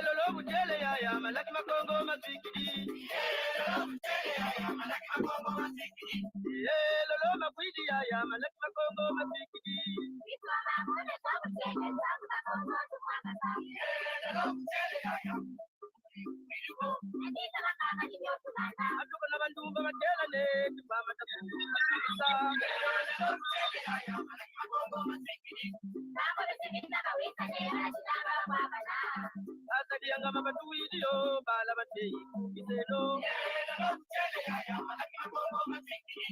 Lolo mutele ya malaki makongo masikidi. Lolo mutele ya malaki makongo masikidi. Lolo makwidi ya malaki makongo masikidi. Lolo mutele ya atuko na bandumba batela ne tupama takusa. Lolo mutele ya malaki makongo masikidi. Asadianga mabatuidio bala batei iselo. Lolo mutele ya malaki makongo masikidi.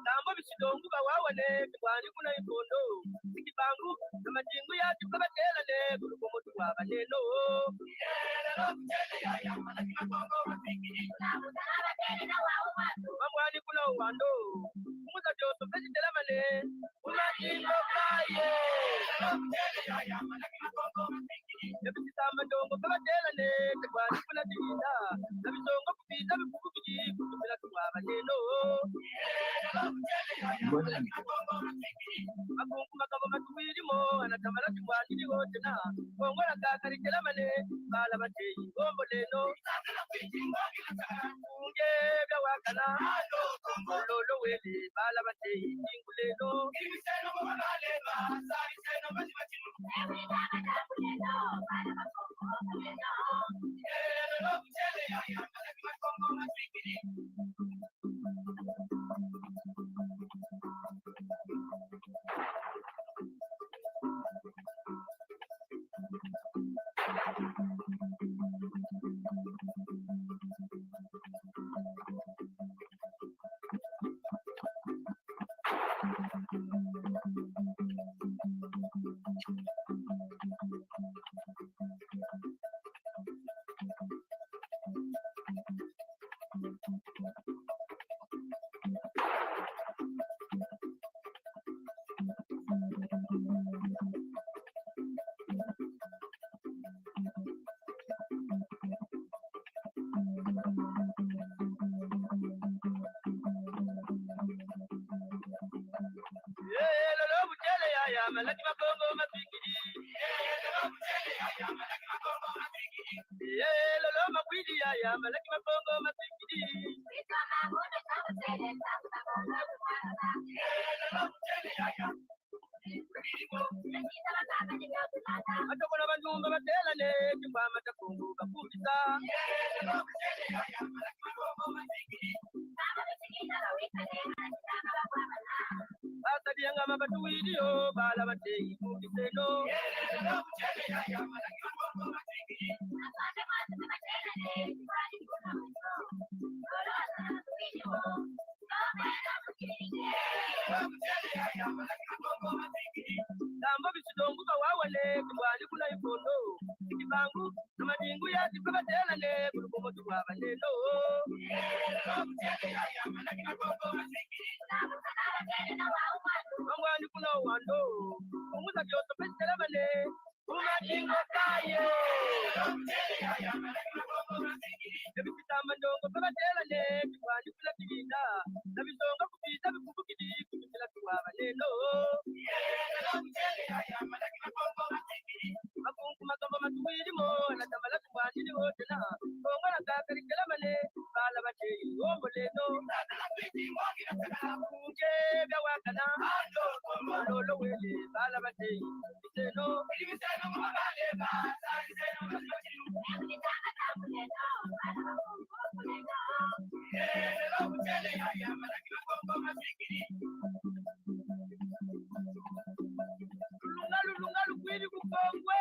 Tambo bisidongu bawawane kwani kuna ikondo sikibangu na majingu ya tukabatela ne kulukomo tuwaba neno. Mamwani kuna uwando umuza joto pejitela mane umajingo kaye. Ebisitamba ndongo babatela ne kwani kuna tinda nabisongo kupita bikukiki kutubila tuwaba neno. Makungu makabo matuwirimo anatamala tumwaniri hotena kongola kakarikela mane bala batei gombo leno. Unge bya wakala lolo wele bala batei ingu leno. Lolo mutele ya malaki makongo masikidi. Lolo mutele ya malaki makongo masikidi. Lolo makwidi ya malaki makongo masikidi. Lolo mutele ya atoko na bandumba batela ne tumbama takungu bakubisa. Lolo mutele ya malaki makongo masikidi. Asadianga mabatuidio bala batei kubiseno. Lolo mutele ya malaki makongo masikidi. Tambo bisidongu bawawane kubwani kuna ikondo sikibangu na majingu ya tukabatela ne kulukomo tuwaba neno. Mamwani kuna uwando umuza joto pejitela mane umajingo kaye. Ebisitamba ndongo babatela ne tukwani kuna tiginda nabisonga kupita bikukukidi kutubila tuwaba neno. Makungu makambo matuwirimo natamala tukwani hotena kongola kakarikela mane bala batei gombo leno. Unge bya wakala lolo wele bala batei iseno. Lungalu kwiri kukongwe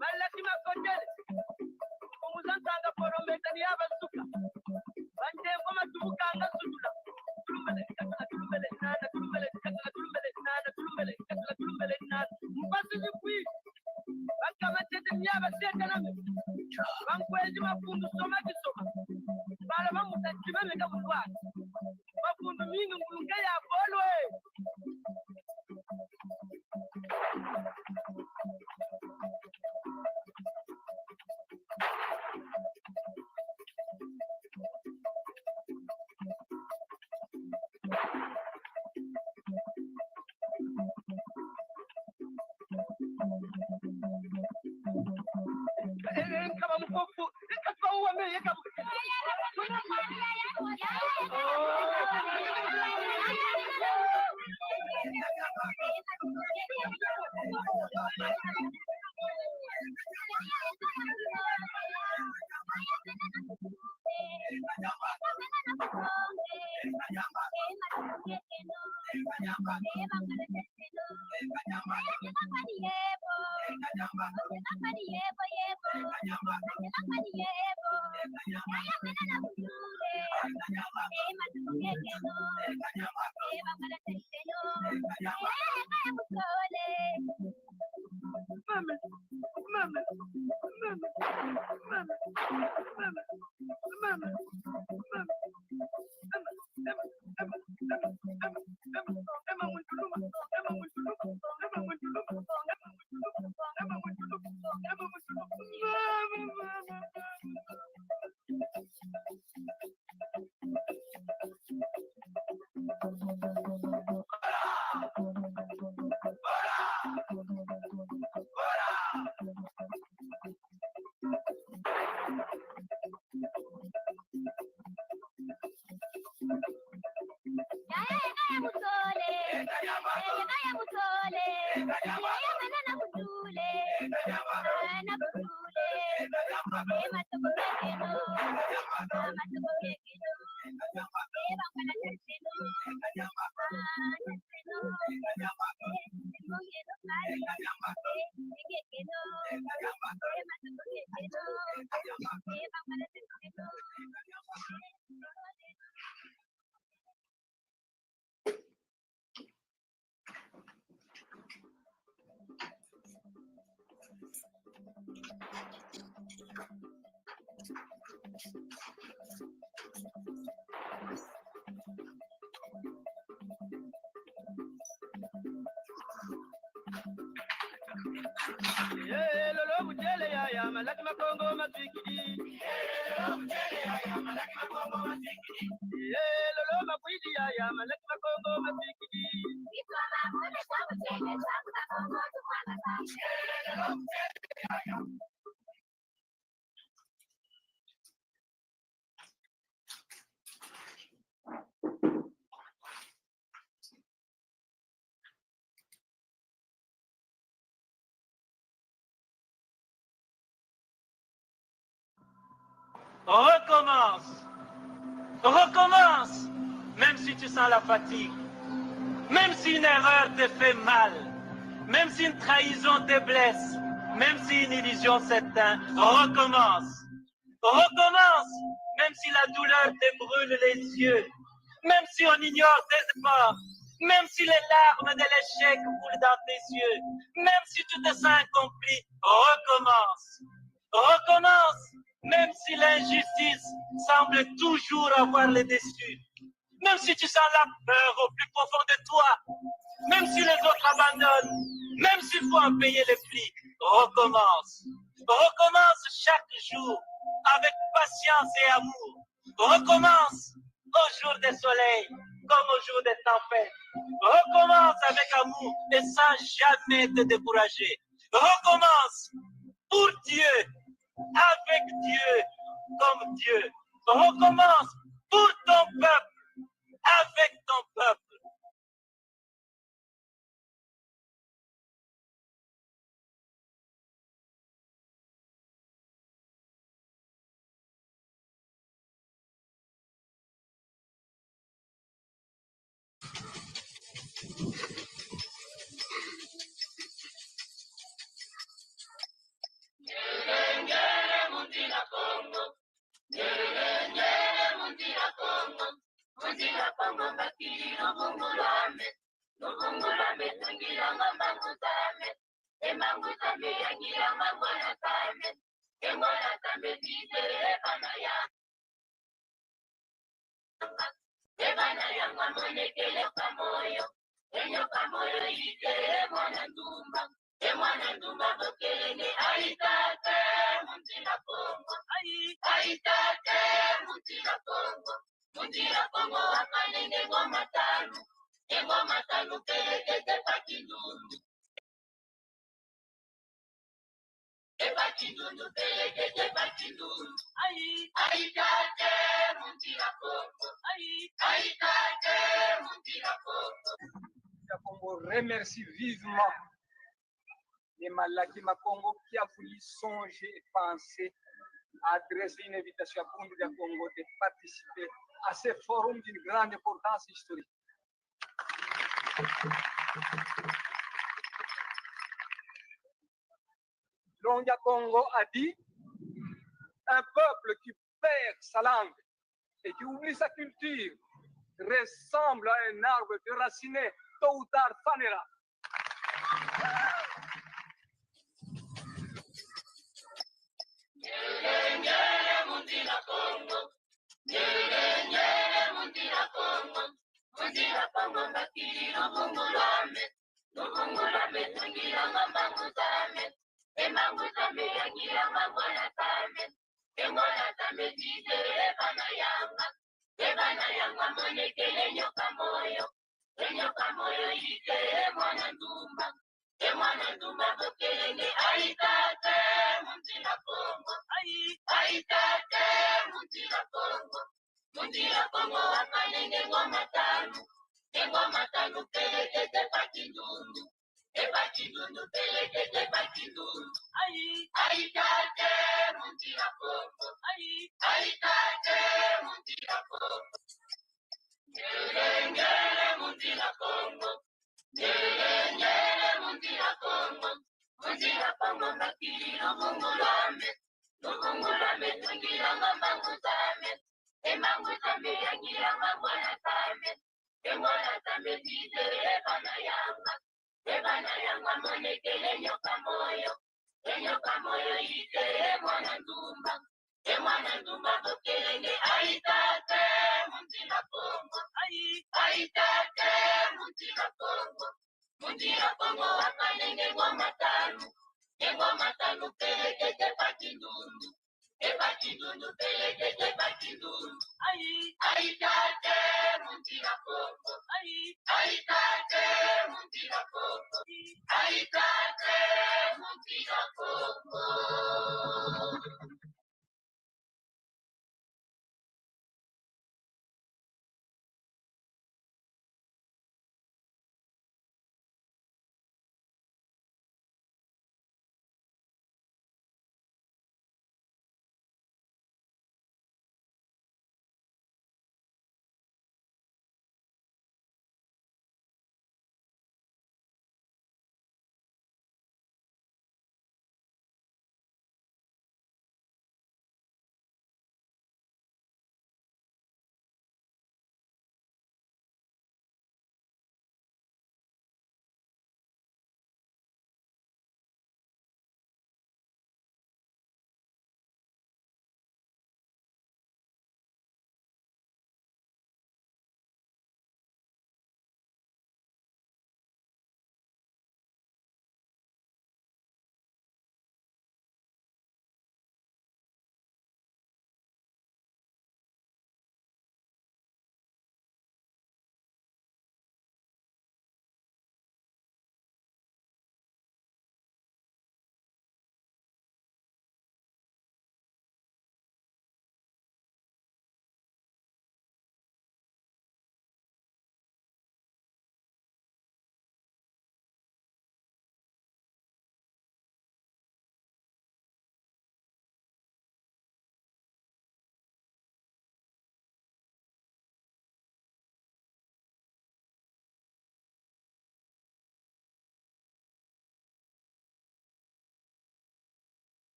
balaki makondele umuzantanga porometa ni abasuka bande ngoma tubukanga sudula tulumbele katala tulumbele nana tulumbele katala tulumbele nana tulumbele katala tulumbele nana mpasi ni kwiri bakamate nyaba seta na me bankwezi mafundu soma kisoma bala bamutakibe meka bulwa mafundu mingi ngulunga ya bolwe lolo mujele ya malaki makongo matikidi lolo makwidi ya malaki makongo matikidi Recommence. Recommence. Même si tu sens la fatigue. Même si une erreur te fait mal. Même si une trahison te blesse. Même si une illusion s'éteint. Recommence. Recommence. Même si la douleur te brûle les yeux. Même si on ignore tes efforts. Même si les larmes de l'échec coulent dans tes yeux. Même si tu te sens incompris. Recommence. Recommence. Même si l'injustice semble toujours avoir le dessus, même si tu sens la peur au plus profond de toi, même si les autres abandonnent, même s'il faut en payer les prix, recommence. Recommence chaque jour avec patience et amour. Recommence au jour des soleils comme au jour des tempêtes. Recommence avec amour et sans jamais te décourager. Recommence pour Dieu. Avec Dieu, comme Dieu. Recommence pour ton peuple, avec ton peuple. Congo remercie vivement les Malaki Makongo qui a voulu songer et penser à adresser une invitation à Bundu de Congo de participer à ce forum d'une grande importance historique. Longa Congo a dit un peuple qui perd sa langue et qui oublie sa culture ressemble à un arbre déraciné, tôt ou tard fanera.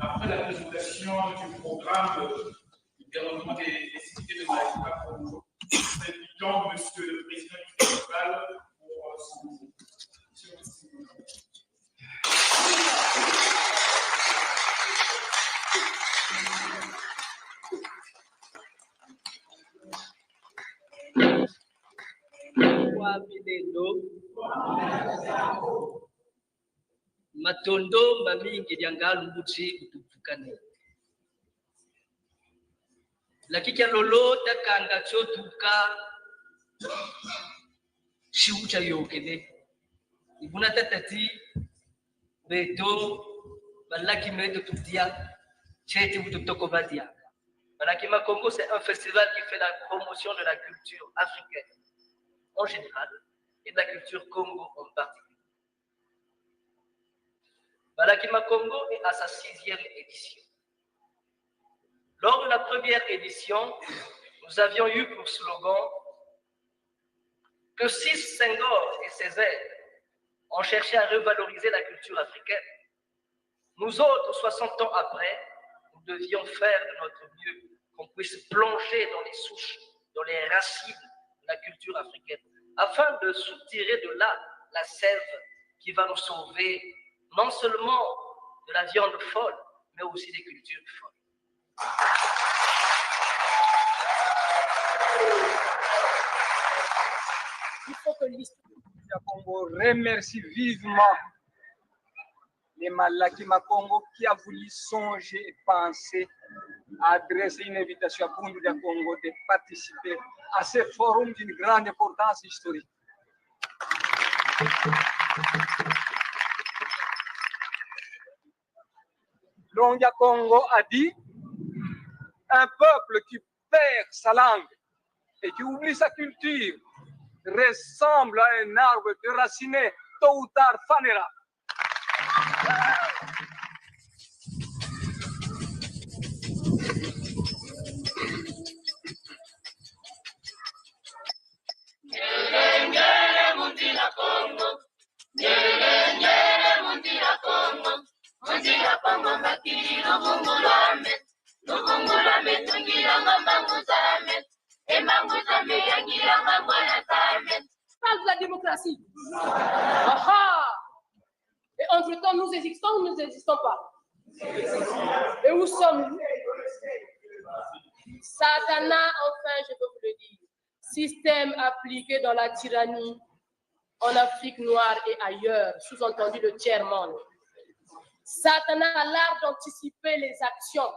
Après la présentation du programme du développement des cités de Malakimakongo, nous invitons Monsieur le Président du Festival pour son Matondo mamingi diangalu mbuchi utupukane. Lakikia lolo takanga chotuka shiucha yokene. Ibuna tatati beto balaki medo tutia cheti ututoko badia. Malakimakongo, c'est un festival qui fait la promotion de la culture africaine en général et de la culture Congo en particulier. Malakimakongo est à sa 6e édition. Lors de la première édition, nous avions eu pour slogan que si Senghor et ses aides ont cherché à revaloriser la culture africaine, nous autres, 60 ans après, nous devions faire de notre mieux qu'on puisse plonger dans les souches, dans les racines de la culture africaine, afin de soutirer de là la sève qui va nous sauver non seulement de la viande folle, mais aussi des cultures folles. Il faut que l'histoire du Congo remercie vivement les Malakimakongo qui a voulu songer et penser à adresser une invitation à Bundu du Congo de participer à ce forum d'une grande importance historique. Longia Congo a dit un peuple qui perd sa langue et qui oublie sa culture ressemble à un arbre déraciné, tôt ou tard fanera. Parle de la démocratie. Aha! Et entre-temps, nous existons ou nous n'existons pas? Et où sommes-nous? Satana, enfin, je peux vous le dire, système appliqué dans la tyrannie en Afrique noire et ailleurs, sous-entendu le tiers-monde. Satana a l'art d'anticiper les actions.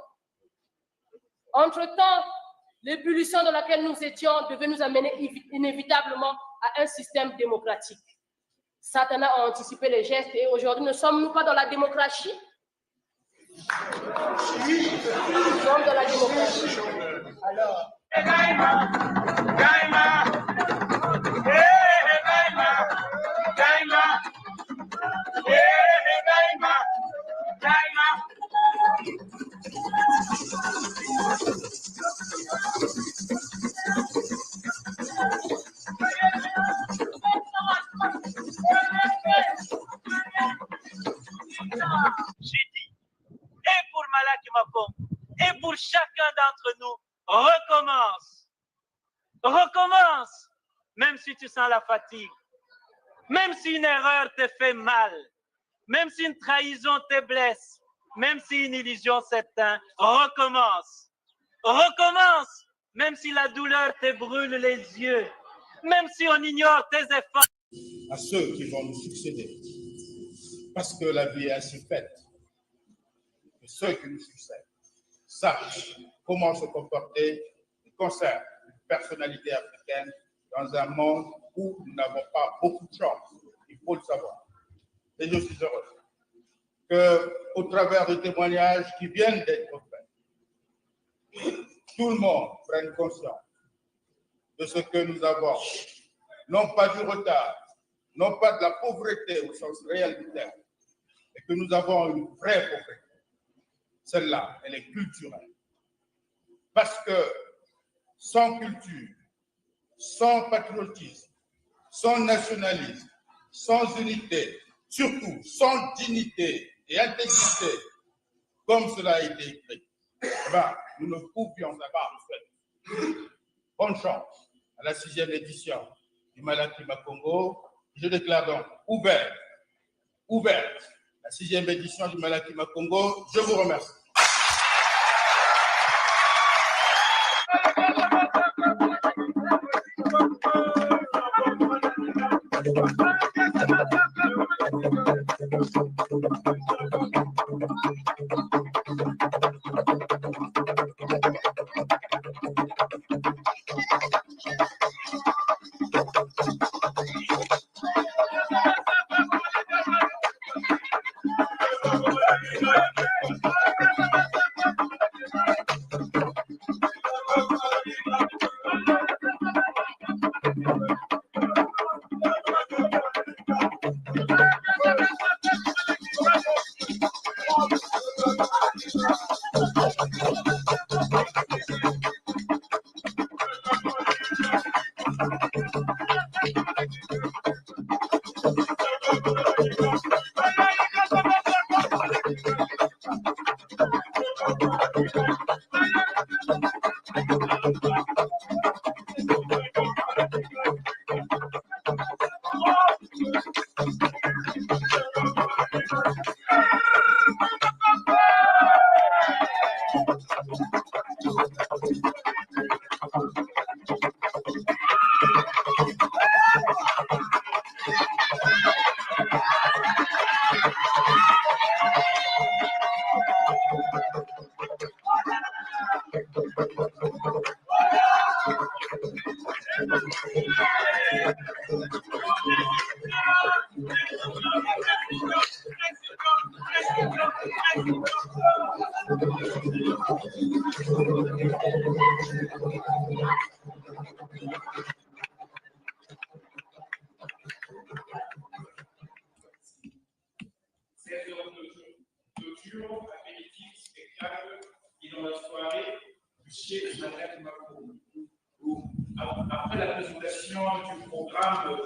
Entre-temps, l'ébullition dans laquelle nous étions devait nous amener inévitablement à un système démocratique. Satana a anticipé les gestes et aujourd'hui, ne sommes-nous pas dans la démocratie? Nous sommes dans la démocratie. Alors. J'ai dit, et pour Malakimakongo, et pour chacun d'entre nous, recommence. Recommence, même si tu sens la fatigue, même si une erreur te fait mal, même si une trahison te blesse, même si une illusion s'éteint, recommence. Recommence, même si la douleur te brûle les yeux, même si on ignore tes efforts. À ceux qui vont nous succéder, parce que la vie est ainsi faite, que ceux qui nous succèdent sachent comment se comporter et conservent une personnalité africaine dans un monde où nous n'avons pas beaucoup de chance, il faut le savoir. Et je suis heureux qu'au travers des témoignages qui viennent d'être faits, tout le monde prenne conscience de ce que nous avons, non pas du retard, non pas de la pauvreté au sens réel du terme, mais que nous avons une vraie pauvreté. Celle-là, elle est culturelle. Parce que sans culture, sans patriotisme, sans nationalisme, sans unité, surtout sans dignité et intégrité, comme cela a été écrit, nous ne pouvions avoir fait. Bonne chance à la 6e édition du Malakima Congo. Je déclare donc ouverte la 6e édition du Malakima Congo. Je vous remercie. Après la présentation du programme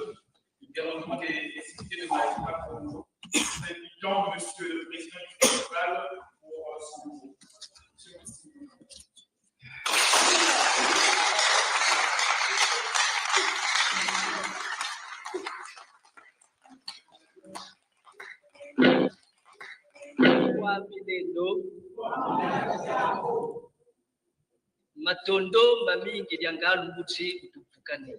du développement des cités de Malakima Congo, nous invitons Monsieur le Président du Festival pour son mot. Matondo mamingi diangalu buti utupukani.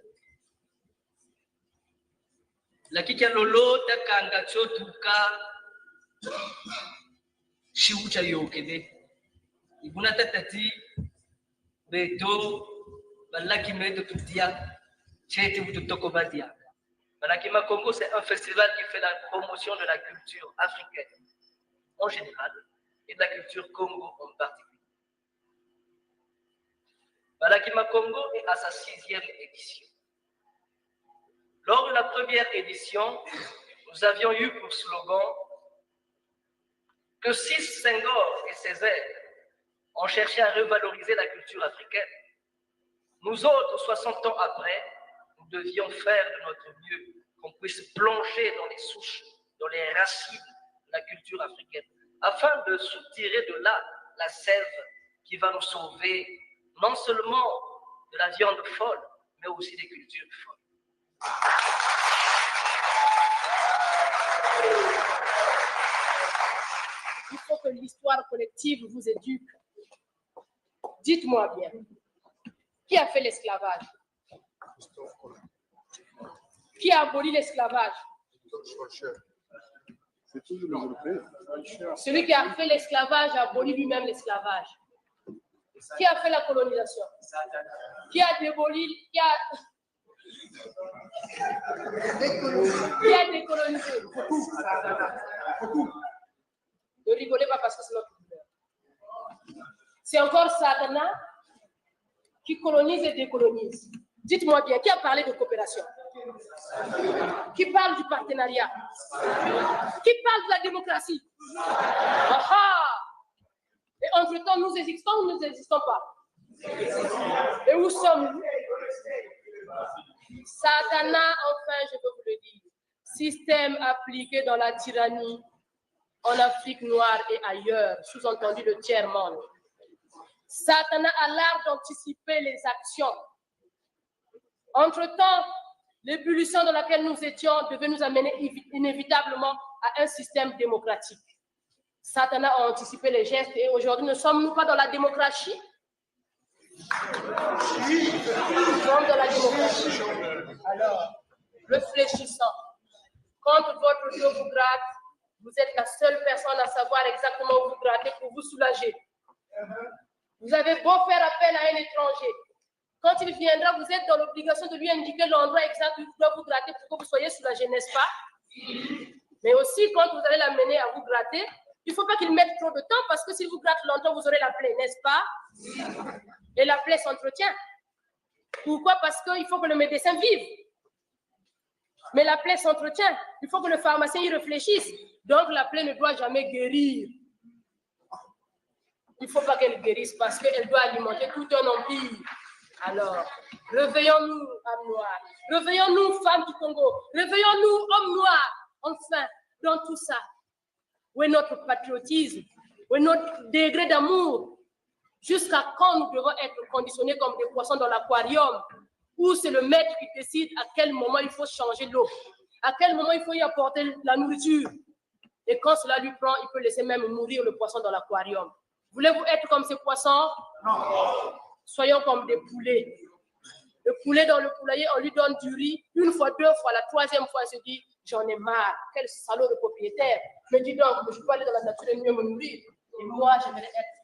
Lakini lolo takanga chotuka shiucha yokede. Ibuna tatati beto balaki meto tutia chete ututoko badia. Malakima Congo, c'est un festival qui fait la promotion de la culture africaine en général et de la culture Congo en particulier. Malakima Congo est à sa 6e édition. Lors de la première édition, nous avions eu pour slogan que si Senghor et Césaire ont cherché à revaloriser la culture africaine, nous autres, 60 ans après, nous devions faire de notre mieux qu'on puisse plonger dans les souches, dans les racines de la culture africaine, afin de soutirer de là la sève qui va nous sauver non seulement de la viande folle, mais aussi des cultures folles. Il faut que l'histoire collective vous éduque. Dites-moi bien, qui a fait l'esclavage? Qui a aboli l'esclavage? C'est toujours les Européens. Celui qui a fait l'esclavage a aboli lui-même l'esclavage. Qui a fait la colonisation? Qui a démoli? Qui a décolonisé? Ne rigolez pas parce que c'est notre douleur. C'est encore Satana qui colonise et décolonise. Dites-moi bien, qui a parlé de coopération? Qui parle du partenariat? Qui parle de la démocratie? Et entre-temps, nous existons ou nous n'existons pas? Et où sommes-nous? Satana, enfin, je peux vous le dire, système appliqué dans la tyrannie en Afrique noire et ailleurs, sous-entendu le tiers-monde. Satana a l'art d'anticiper les actions. Entre-temps, l'ébullition dans laquelle nous étions devait nous amener inévitablement à un système démocratique. Satana a anticipé les gestes et aujourd'hui, ne sommes-nous pas dans la démocratie? Oui, nous sommes dans la démocratie. Alors, réfléchissons. Quand votre dos vous gratte, vous êtes la seule personne à savoir exactement où vous grattez pour vous soulager. Vous avez beau faire appel à un étranger. Quand il viendra, vous êtes dans l'obligation de lui indiquer l'endroit exact où il doit vous gratter pour que vous soyez soulagé, n'est-ce pas? Mais aussi, quand vous allez l'amener à vous gratter, il ne faut pas qu'il mette trop de temps parce que si vous grattez longtemps, vous aurez la plaie, n'est-ce pas? Et la plaie s'entretient. Pourquoi? Parce qu'il faut que le médecin vive. Mais la plaie s'entretient. Il faut que le pharmacien y réfléchisse. Donc, la plaie ne doit jamais guérir. Il ne faut pas qu'elle guérisse parce qu'elle doit alimenter tout un empire. Alors, réveillons-nous, âmes noires. Réveillons-nous, femmes du Congo. Réveillons-nous, hommes noirs. Enfin, dans tout ça, où est notre patriotisme? Où est notre degré d'amour? Jusqu'à quand nous devons être conditionnés comme des poissons dans l'aquarium? Où c'est le maître qui décide à quel moment il faut changer l'eau, à quel moment il faut y apporter la nourriture. Et quand cela lui prend, il peut laisser même mourir le poisson dans l'aquarium. Voulez-vous être comme ces poissons? Non. Soyons comme des poulets. Le poulet dans le poulailler, on lui donne du riz, une fois, deux fois, la troisième fois, il se dit, j'en ai marre, quel salaud de propriétaire. Mais dis donc, je peux aller dans la nature et mieux me nourrir. Et moi, j'aimerais être.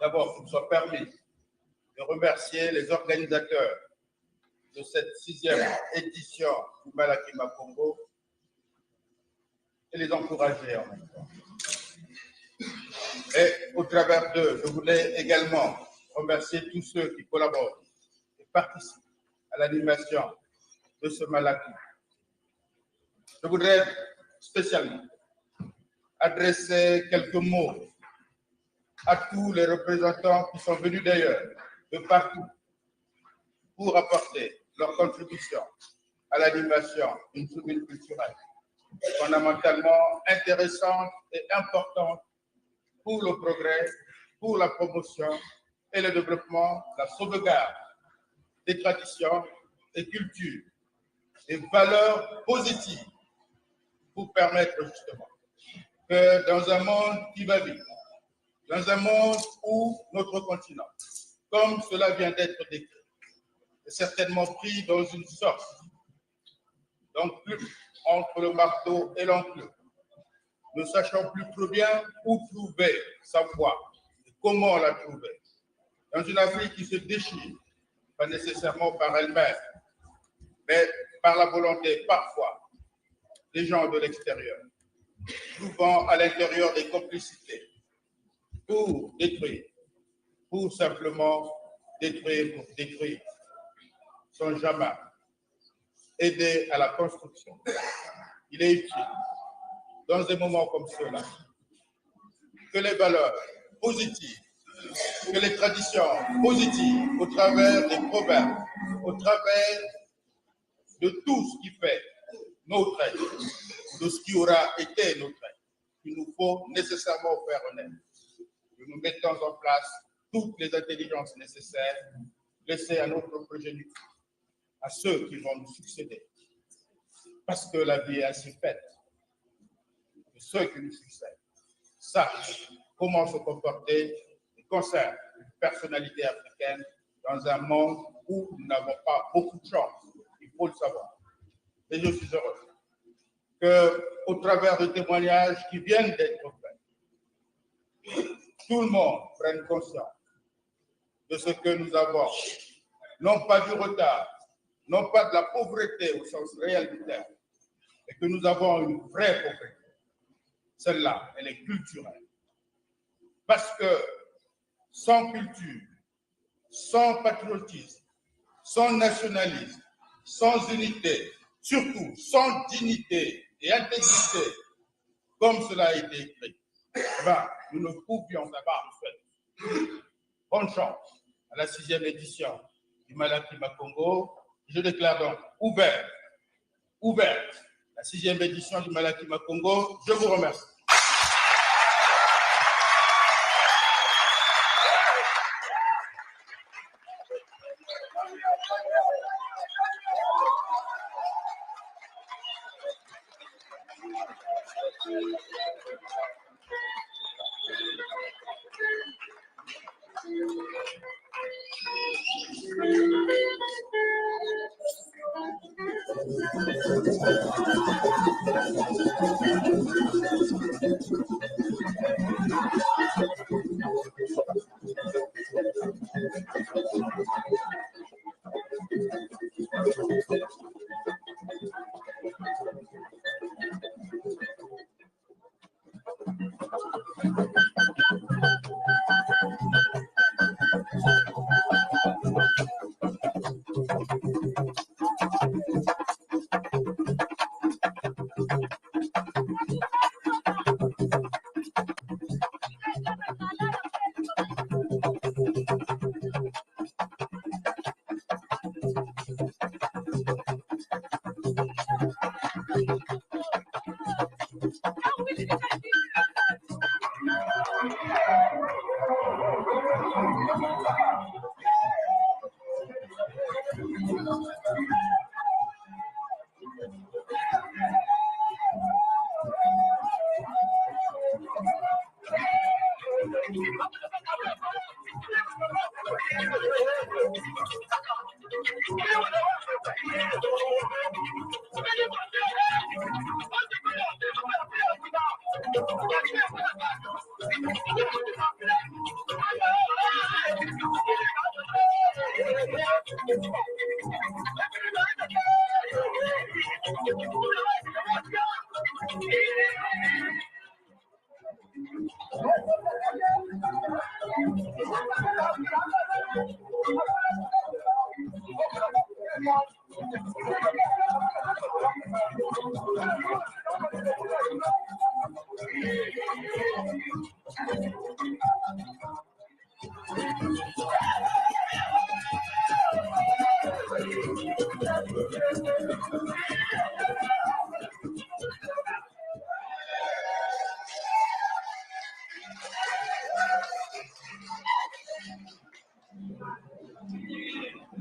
D'abord, qu'il me soit permis de remercier les organisateurs de cette 6e édition du Malakima Congo et les encourager en même temps. Et au travers d'eux, je voulais également remercier tous ceux qui collaborent et participent à l'animation de ce Malaki. Je voudrais spécialement adresser quelques mots à tous les représentants qui sont venus d'ailleurs, de partout, pour apporter leur contribution à l'animation d'une tribune culturelle fondamentalement intéressante et importante pour le progrès, pour la promotion et le développement, la sauvegarde des traditions et culture, des valeurs positives pour permettre justement que dans un monde qui va vite, dans un monde où notre continent, comme cela vient d'être décrit, est certainement pris dans une sorte d'enclume entre le marteau et l'enclume, ne sachant plus trop bien où trouver sa voie et comment la trouver. Dans une Afrique qui se déchire, pas nécessairement par elle-même, mais par la volonté parfois des gens de l'extérieur, souvent à l'intérieur des complicités, pour détruire, pour simplement détruire pour détruire, sans jamais aider à la construction. Il est utile, dans des moments comme ceux-là, que les valeurs positives, que les traditions positives, au travers des proverbes, au travers de tout ce qui fait notre être, de ce qui aura été notre être, qu'il nous faut nécessairement faire honnête. Que nous mettons en place toutes les intelligences nécessaires, laissées à notre progéniture, à ceux qui vont nous succéder. Parce que la vie est ainsi faite. Que ceux qui nous succèdent sachent comment se comporter et conservent une personnalité africaine dans un monde où nous n'avons pas beaucoup de chance. Il faut le savoir. Et je suis heureux qu'au travers de témoignages qui viennent d'être faits, tout le monde prenne conscience de ce que nous avons, non pas du retard, non pas de la pauvreté au sens réel du terme, mais que nous avons une vraie pauvreté. Celle-là, elle est culturelle. Parce que sans culture, sans patriotisme, sans nationalisme, sans unité, surtout sans dignité et intégrité, comme cela a été écrit, nous ne pouvions avoir fait. Bonne chance à la 6e édition du Malaki Makongo. Je déclare donc ouverte la 6e édition du Malaki Makongo. Je vous remercie.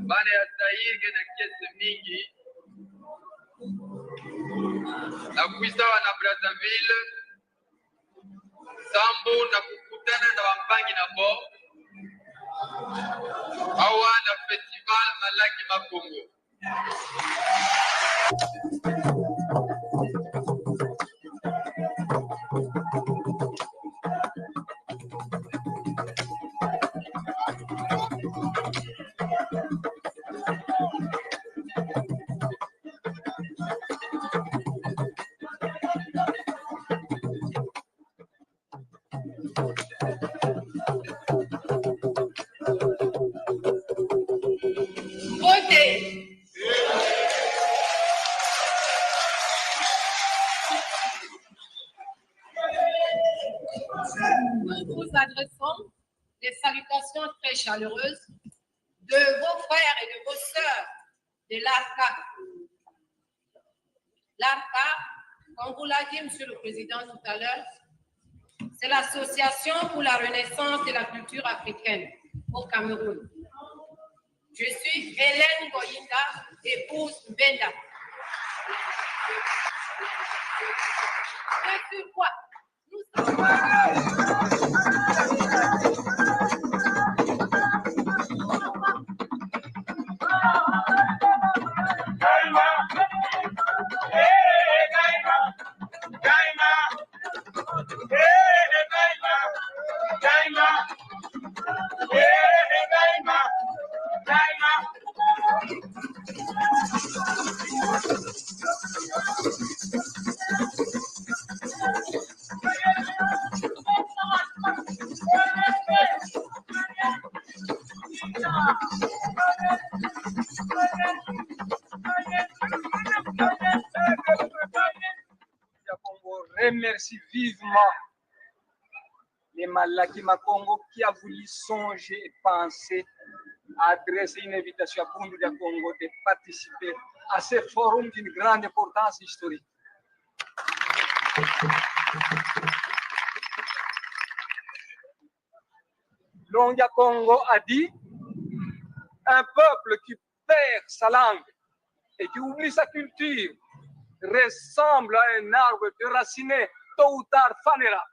Baada ya zaire na kiasi mingi na kuisawa na Brazzaville sambo na kukutana na wambangi na bo awa na festival Malaki Makongo. Nous vous adressons des salutations très chaleureuses de vos frères et de vos sœurs de l'ARCA. L'ARCA, comme vous l'a dit Monsieur le Président tout à l'heure, c'est l'Association pour la renaissance de la culture africaine au Cameroun. Je suis Hélène Goyinda, épouse Benda. C'est sur quoi nous remercie vivement les Malaki Makongo qui a voulu songer et penser à adresser une invitation à Bundu de Congo de participer à ce forum d'une grande importance historique. Longia Congo a dit un peuple qui perd sa langue et qui oublie sa culture ressemble à un arbre déraciné, tôt ou tard fanera.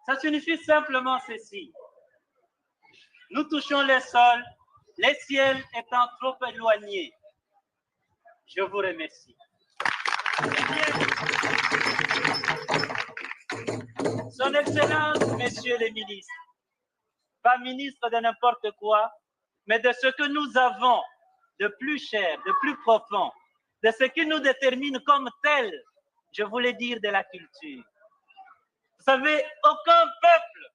Ça signifie simplement ceci. Nous touchons le sol, les ciels étant trop éloignés. Je vous remercie. Son Excellence, Messieurs les ministres, pas ministre de n'importe quoi, mais de ce que nous avons de plus cher, de plus profond, de ce qui nous détermine comme tel, je voulais dire de la culture. Vous savez, aucun peuple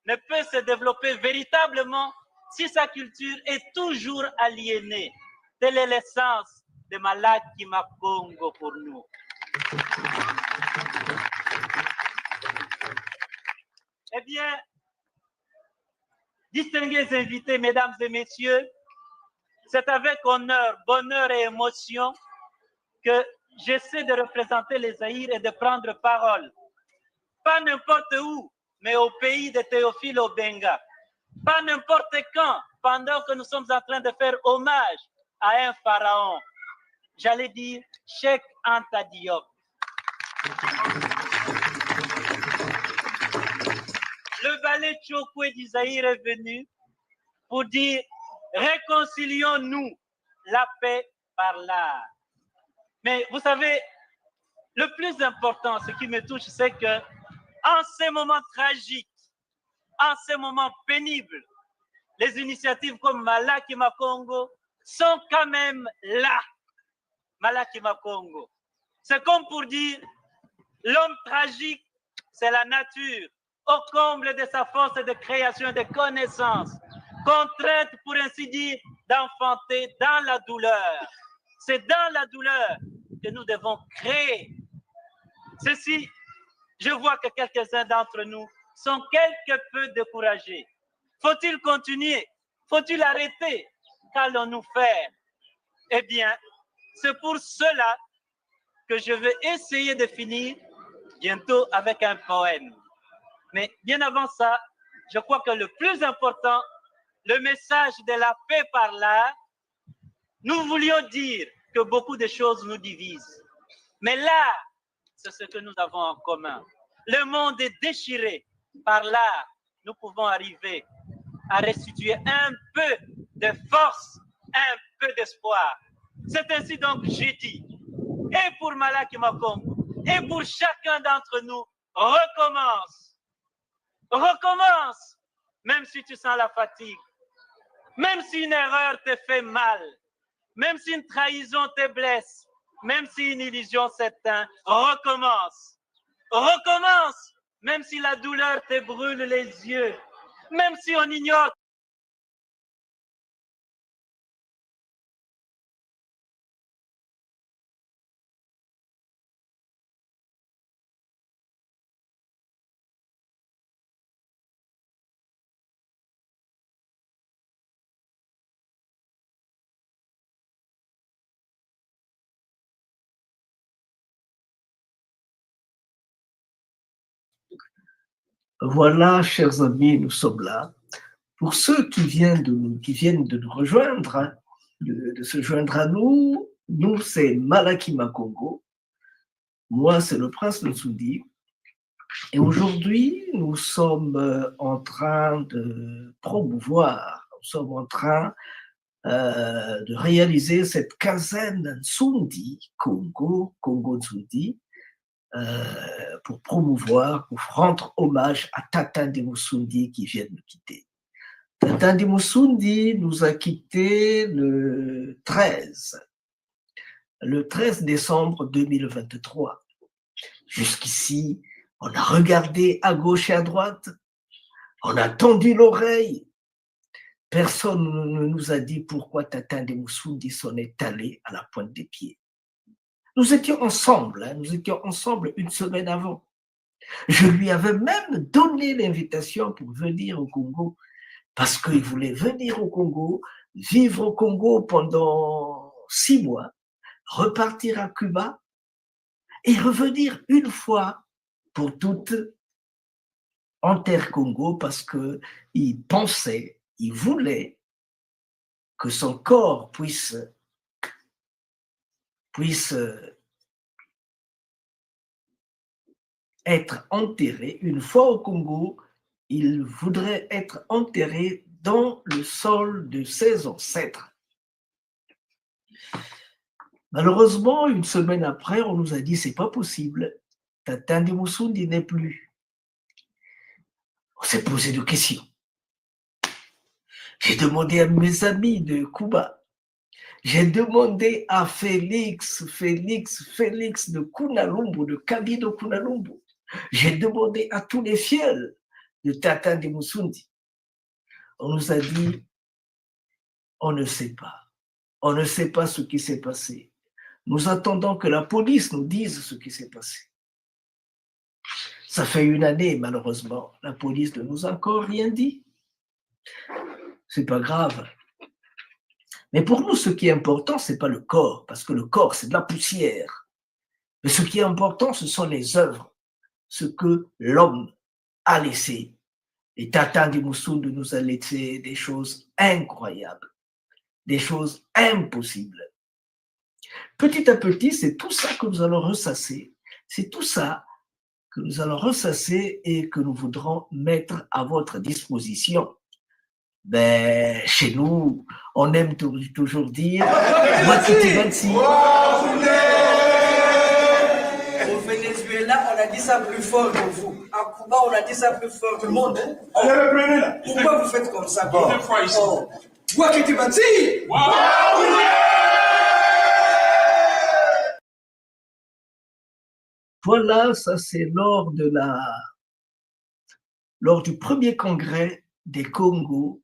ne peut se développer véritablement si sa culture est toujours aliénée. Telle est l'essence de Malaki Makongo pour nous. Eh bien, distingués invités, mesdames et messieurs, c'est avec honneur, bonheur et émotion que j'essaie de représenter les Zaïre et de prendre parole. Pas n'importe où, mais au pays de Théophile Obenga, pas n'importe quand, pendant que nous sommes en train de faire hommage à un pharaon. J'allais dire Cheikh Anta Diop. Le ballet Chokwe d'Isaïr est venu pour dire réconcilions-nous, la paix par l'art. Mais vous savez, le plus important, ce qui me touche, c'est que en ces moments tragiques, en ces moments pénibles, les initiatives comme Malaki Makongo sont quand même là. Malaki Makongo. C'est comme pour dire, l'homme tragique, c'est la nature, au comble de sa force de création et de connaissance, contrainte, pour ainsi dire, d'enfanter dans la douleur. C'est dans la douleur que nous devons créer. Ceci, je vois que quelques-uns d'entre nous sont quelque peu découragés. Faut-il continuer? Faut-il arrêter? Qu'allons-nous faire? Eh bien, c'est pour cela que je vais essayer de finir bientôt avec un poème. Mais bien avant ça, je crois que le plus important, le message de la paix par l'art, nous voulions dire que beaucoup de choses nous divisent. Mais l'art, c'est ce que nous avons en commun. Le monde est déchiré. Par l'art, nous pouvons arriver à restituer un peu de force, un peu d'espoir. C'est ainsi donc que j'ai dit, et pour Malaki Makongo, et pour chacun d'entre nous, recommence. Recommence, même si tu sens la fatigue, même si une erreur te fait mal, même si une trahison te blesse, même si une illusion s'éteint, recommence. Recommence, même si la douleur te brûle les yeux, même si on ignore. Voilà, chers amis, nous sommes là. Pour ceux qui viennent de nous rejoindre, de se joindre à nous, c'est Malaki Makongo. Moi, c'est le prince Nsudi. Et aujourd'hui, nous sommes en train de promouvoir, nous sommes en train de réaliser cette quinzaine Nsundi, Congo Nsundi, pour promouvoir, pour rendre hommage à Tata Ndemusundi qui vient de nous quitter. Tata Ndemusundi nous a quittés le 13 décembre 2023. Jusqu'ici, on a regardé à gauche et à droite, on a tendu l'oreille. Personne ne nous a dit pourquoi Tata Ndemusundi s'en est allé à la pointe des pieds. Nous étions ensemble une semaine avant. Je lui avais même donné l'invitation pour venir au Congo, parce qu'il voulait venir au Congo, vivre au Congo pendant 6 mois, repartir à Cuba et revenir une fois pour toutes en terre Congo, parce qu'il pensait, il voulait que son corps puisse être enterré. Une fois au Congo, il voudrait être enterré dans le sol de ses ancêtres. Malheureusement, une semaine après, on nous a dit c'est pas possible. Tata Ndemusundi n'est plus. On s'est posé des questions. J'ai demandé à mes amis de Cuba. J'ai demandé à Félix de Kunalumbu, de Kabido Kunalumbu. J'ai demandé à tous les fieles de Tata Ndemusundi. On nous a dit, on ne sait pas. On ne sait pas ce qui s'est passé. Nous attendons que la police nous dise ce qui s'est passé. Ça fait 1 année, malheureusement. La police ne nous a encore rien dit. C'est pas grave. Mais pour nous, ce qui est important, ce n'est pas le corps, parce que le corps, c'est de la poussière. Mais ce qui est important, ce sont les œuvres, ce que l'homme a laissé. Et Tata Ndimusundu nous a laissé des choses incroyables, des choses impossibles. Petit à petit, c'est tout ça que nous allons ressasser. C'est tout ça que nous allons ressasser et que nous voudrons mettre à votre disposition. Ben, chez nous, on aime toujours dire Wakiti Bansi. Au Venezuela, on a dit ça plus fort que vous. À Cuba, on a dit ça plus fort que le monde. Pourquoi vous faites comme ça? Wakiti Bansi. Voilà, ça c'est lors du premier congrès des Congo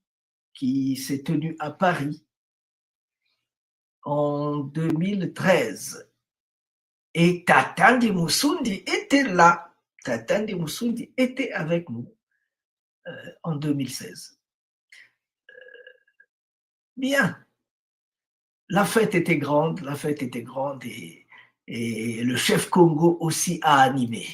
qui s'est tenu à Paris en 2013. Et Tata Ndimusundi était là. Tata Ndimusundi était avec nous en 2016. Bien. La fête était grande et le chef Congo aussi a animé.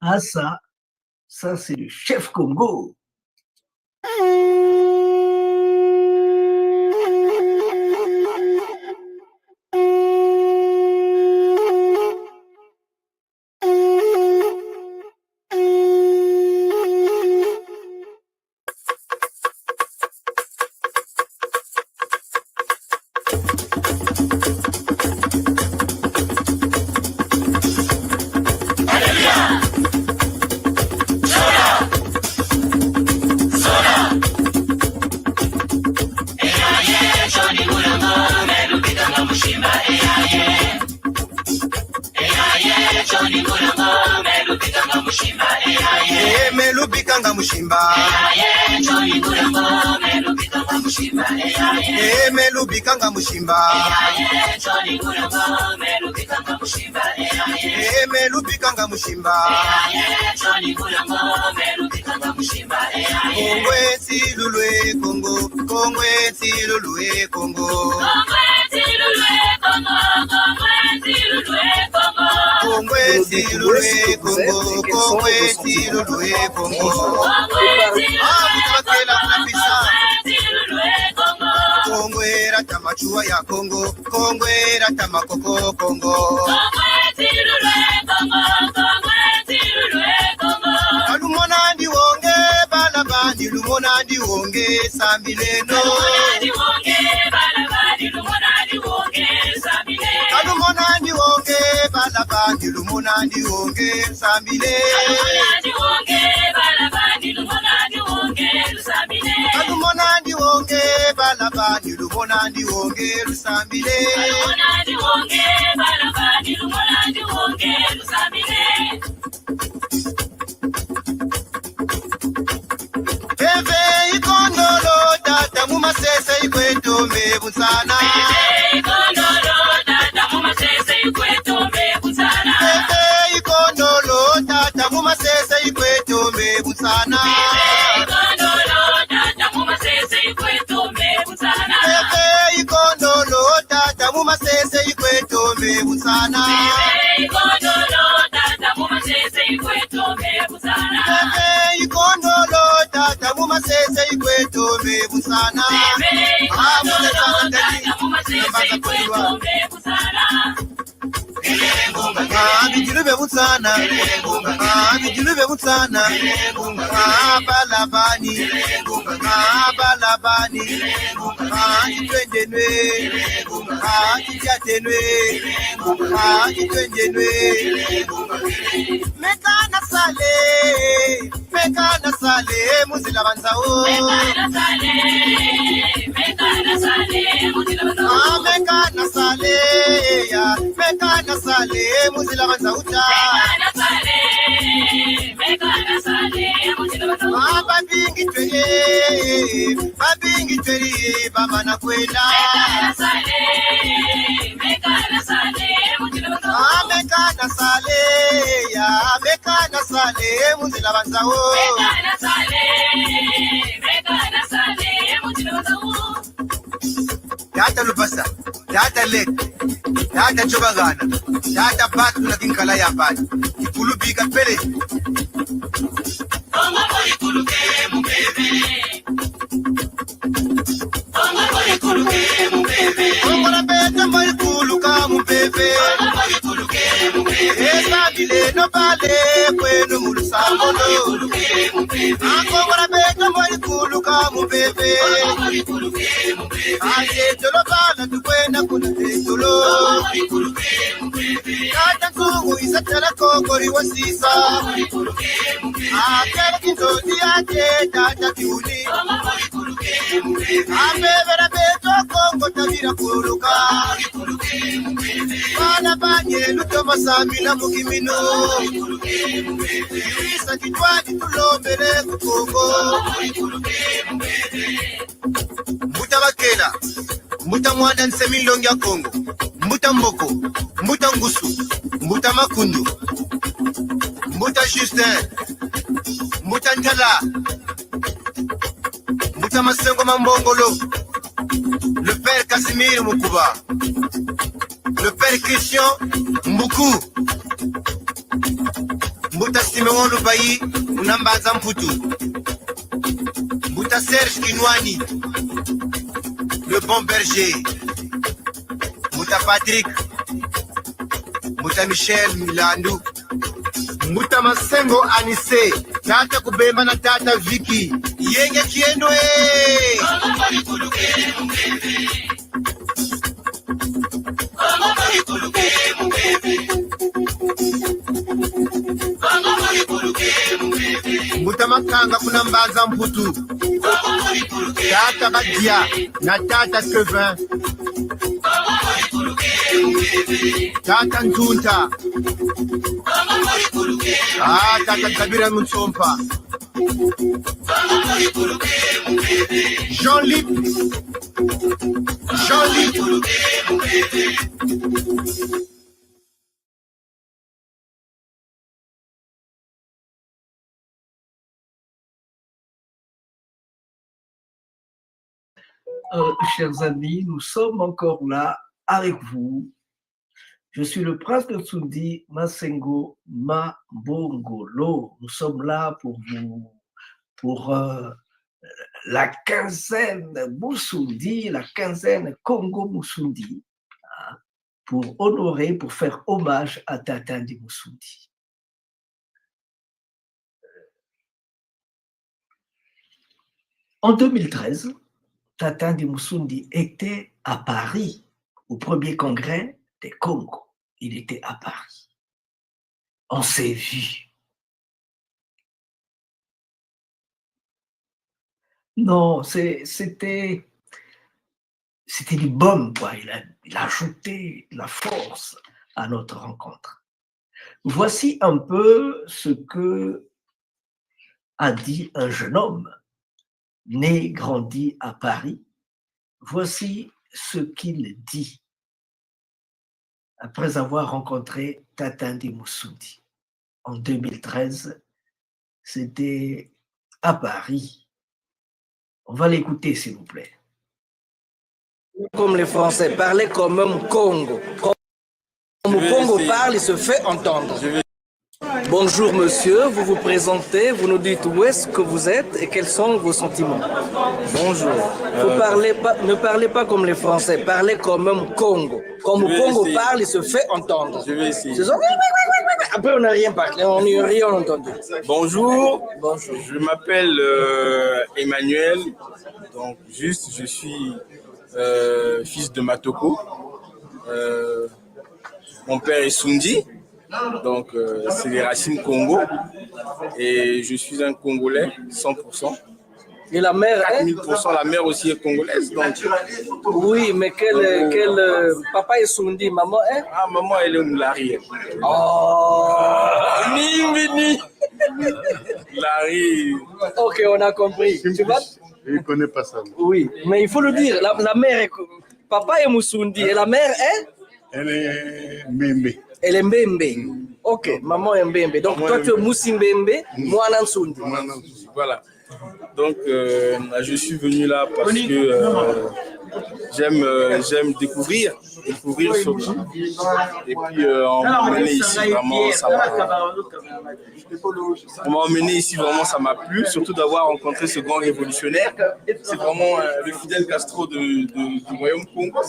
Ah ça c'est le chef Congo. Melubikanga mushimba melubikanga mushimba Kongwe silulwe Kongo Kongwe silulwe Kongo Kongwe silulwe Kongo Kongwe silulwe Kongo Kongwe rata machua ya Kongo Kongwe rata makoko Kongo Alumona ndi wonge balabandi lumona ndi wonge sambileno Alumona ndi wonge balabandi lumona ndi wonge sambileno Alumona ndi wonge balabandi lumona ndi wonge sambileno Alumona ndi wonge balabandi lumona ndi wonge sambileno Alumona ndi wonge balabandi lumona ndi wonge sambileno Alumona ndi wonge balabandi lumona ndi wonge sambileno Eve ikondolo tata mumasese ikwetombe bunsana Eve ikondolo tata mumasese ikwetombe bunsana Eve ikondolo tata mumasese ikwetombe busana. Bebe ikondolo tata mumasese ikwetombe busana. Bebe ikondolo tata mumasese ikwetombe busana. Bebe ikondolo tata mumasese ikwetombe busana. Bijilube butsana, bijilube butsana, abalabani, abalabani, itwendenwe, ityatenwe, itwendenwe. Mekana sale, muzila banzawo. Mekana sale, ya, mekana sale, muzila banzauta. Babingi tweye, baba na kwenda. Mekana sale, ya, mekana sale, muzila banzawo. Tata lupasa, tata lek, tata chobagana, tata batu na kinkala ya batu, ikulu bika pele. Onga mori kuluke mubebe. Onga mori kuluke mubebe. Onga la bete mori kuluka mubebe. Onga mori kuluke mubebe. Esa bile no vale, kwenu mulusambono. Onga mori kuluke mubebe. Onga la bete mori kuluka mubebe. Onga mori kuluke mubebe. Aye jolo bala tukwenda kuna jolo. Onga mori kuluke mubebe. Kata kungu isa tela kokori wasisa. Onga mori kuluke mubebe. Akela kindozi yake tata kiuni. Onga mori kuluke mubebe. Ambebera beto kongo tabira kuluka. Onga mori kuluke mubebe. Bana banye luto masami na mugimino. Onga mori kuluke mubebe. Isa kitwani tulombele kukongo. Onga mori kuluke mubebe. Mbuta bakela, mbuta mwanda nsemi longi ya Kongo, mbuta mboko, mbuta ngusu, mbuta makundu, mbuta Justin, mbuta ntala, mbuta masengo mambongolo, le père Casimir Mukuba, le père Christian Mbuku, mbuta Simeon Lubayi, unambaza mputu, mbuta Serge Kinwani, le bon berger, Mouta Patrick, Mouta Michel Milandu, Mouta Masengo Anise, Tata Kubemba na Tata Vicky, Yenge Kienwe. Onga mori kuluke mubebe. Onga mori kuluke mubebe. Onga mori kuluke mubebe. Mouta Makanga kunambaza mputu, Onga mori kuluke. Tata Badia na Tata Kevin, Onga mori kuluke mubebe. Tata Ntunta, Onga mori kuluke. Tata Kabira Mutsompa, Onga mori kuluke mubebe. Jean-Luc, Onga kuluke mubebe. Chers amis, nous sommes encore là avec vous. Je suis le prince de Tsundi, Masengo Mabongolo. Nous sommes là pour vous, pour la quinzaine Musundi, la quinzaine Congo Musundi, hein, pour honorer, pour faire hommage à Tata Ndi Musundi. En 2013, Tata Ndi Musundi était à Paris, au premier congrès des Congo. Il était à Paris. On s'est vu. Non, c'était du bon, quoi. Il a ajouté la force à notre rencontre. Voici un peu ce que a dit un jeune homme né, grandi à Paris. Voici ce qu'il dit après avoir rencontré Tata Ndi Musundi. En 2013, c'était à Paris. On va l'écouter, s'il vous plaît. Comme les Français, parler comme un Congo, comme Congo parle et se fait entendre. Bonjour monsieur, vous vous présentez, vous nous dites où est-ce que vous êtes et quels sont vos sentiments. Bonjour. Ne parlez pas comme les Français, parlez comme un Congo. Comme le Congo parle et se fait entendre. Je vais essayer. Après on n'a rien parlé, on n'a rien entendu. Bonjour. Bonjour. Je m'appelle Emmanuel. Donc je suis fils de Matoko. Mon père est Sundi. Donc, c'est les racines Congo. Et je suis un Congolais, 100%. Et la mère 4000%, la mère aussi est congolaise. Donc. Oui, mais papa est Sundi, maman est maman, elle est Mlari. Oh Ni Mlari. Ok, on a compris. Tu vois? Je ne connais pas ça. Oui, mais il faut le dire. La mère est... Papa est Musundi et la mère est? Elle est Mbembe. Elle est Mbembe. Ok, maman est Mbembe. Donc maman toi tu es Moussi Mbembe, moi Nansundi. Voilà. Donc je suis venu là parce que j'aime découvrir surtout. Et puis on m'a emmené ici vraiment, ça m'a plu, surtout d'avoir rencontré ce grand révolutionnaire. C'est vraiment le Fidel Castro du royaume Congo.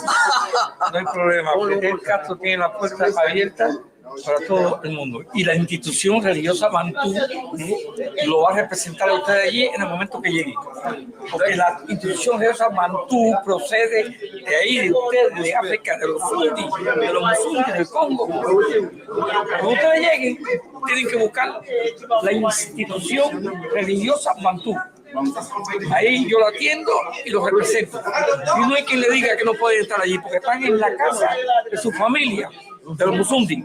No hay problema, el Castro tiene la puerta abierta para todo el mundo. Y la institución religiosa Bantú lo va a representar a ustedes allí en el momento que lleguen. Porque la institución religiosa Bantú procede de ahí, de ustedes, de África, de los Fundis, de los Musundi, del Congo. Cuando ustedes lleguen, tienen que buscar la institución religiosa Bantú. Ahí yo lo atiendo y lo represento. Y no hay quien le diga que no puede estar allí, porque están en la casa de su familia, de los Musundi.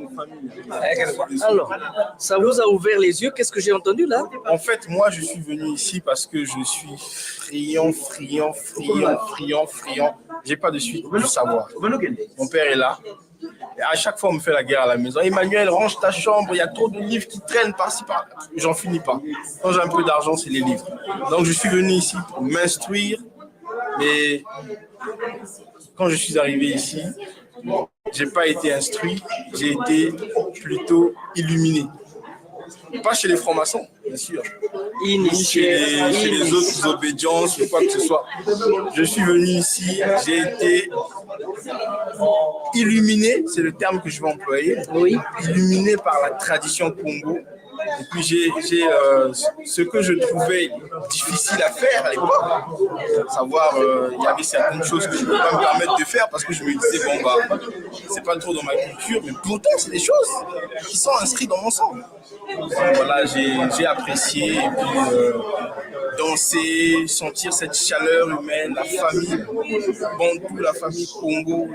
Alors, ça vous a ouvert les yeux, qu'est-ce que j'ai entendu là? En fait, moi je suis venu ici parce que je suis friand. J'ai pas de suite du savoir. Mon père est là. Et à chaque fois, on me fait la guerre à la maison. Emmanuel, range ta chambre, il y a trop de livres qui traînent par-ci, par-là. J'en finis pas. Quand j'ai un peu d'argent, c'est les livres. Donc, je suis venu ici pour m'instruire. Mais quand je suis arrivé ici, j'ai pas été instruit, j'ai été plutôt illuminé. Pas chez les francs-maçons, bien sûr. Ni chez les autres obédiences ou quoi que ce soit. Je suis venu ici, j'ai été illuminé, c'est le terme que je vais employer. Oui. Illuminé par la tradition Congo. Et puis j'ai ce que je trouvais difficile à faire à l'époque, savoir il y avait certaines choses que je ne pouvais pas me permettre de faire parce que je me disais bon bah c'est pas trop dans ma culture, mais pourtant c'est des choses qui sont inscrites dans mon sang. Donc, voilà, j'ai apprécié et puis danser, sentir cette chaleur humaine, la famille Bantou, la famille Congo.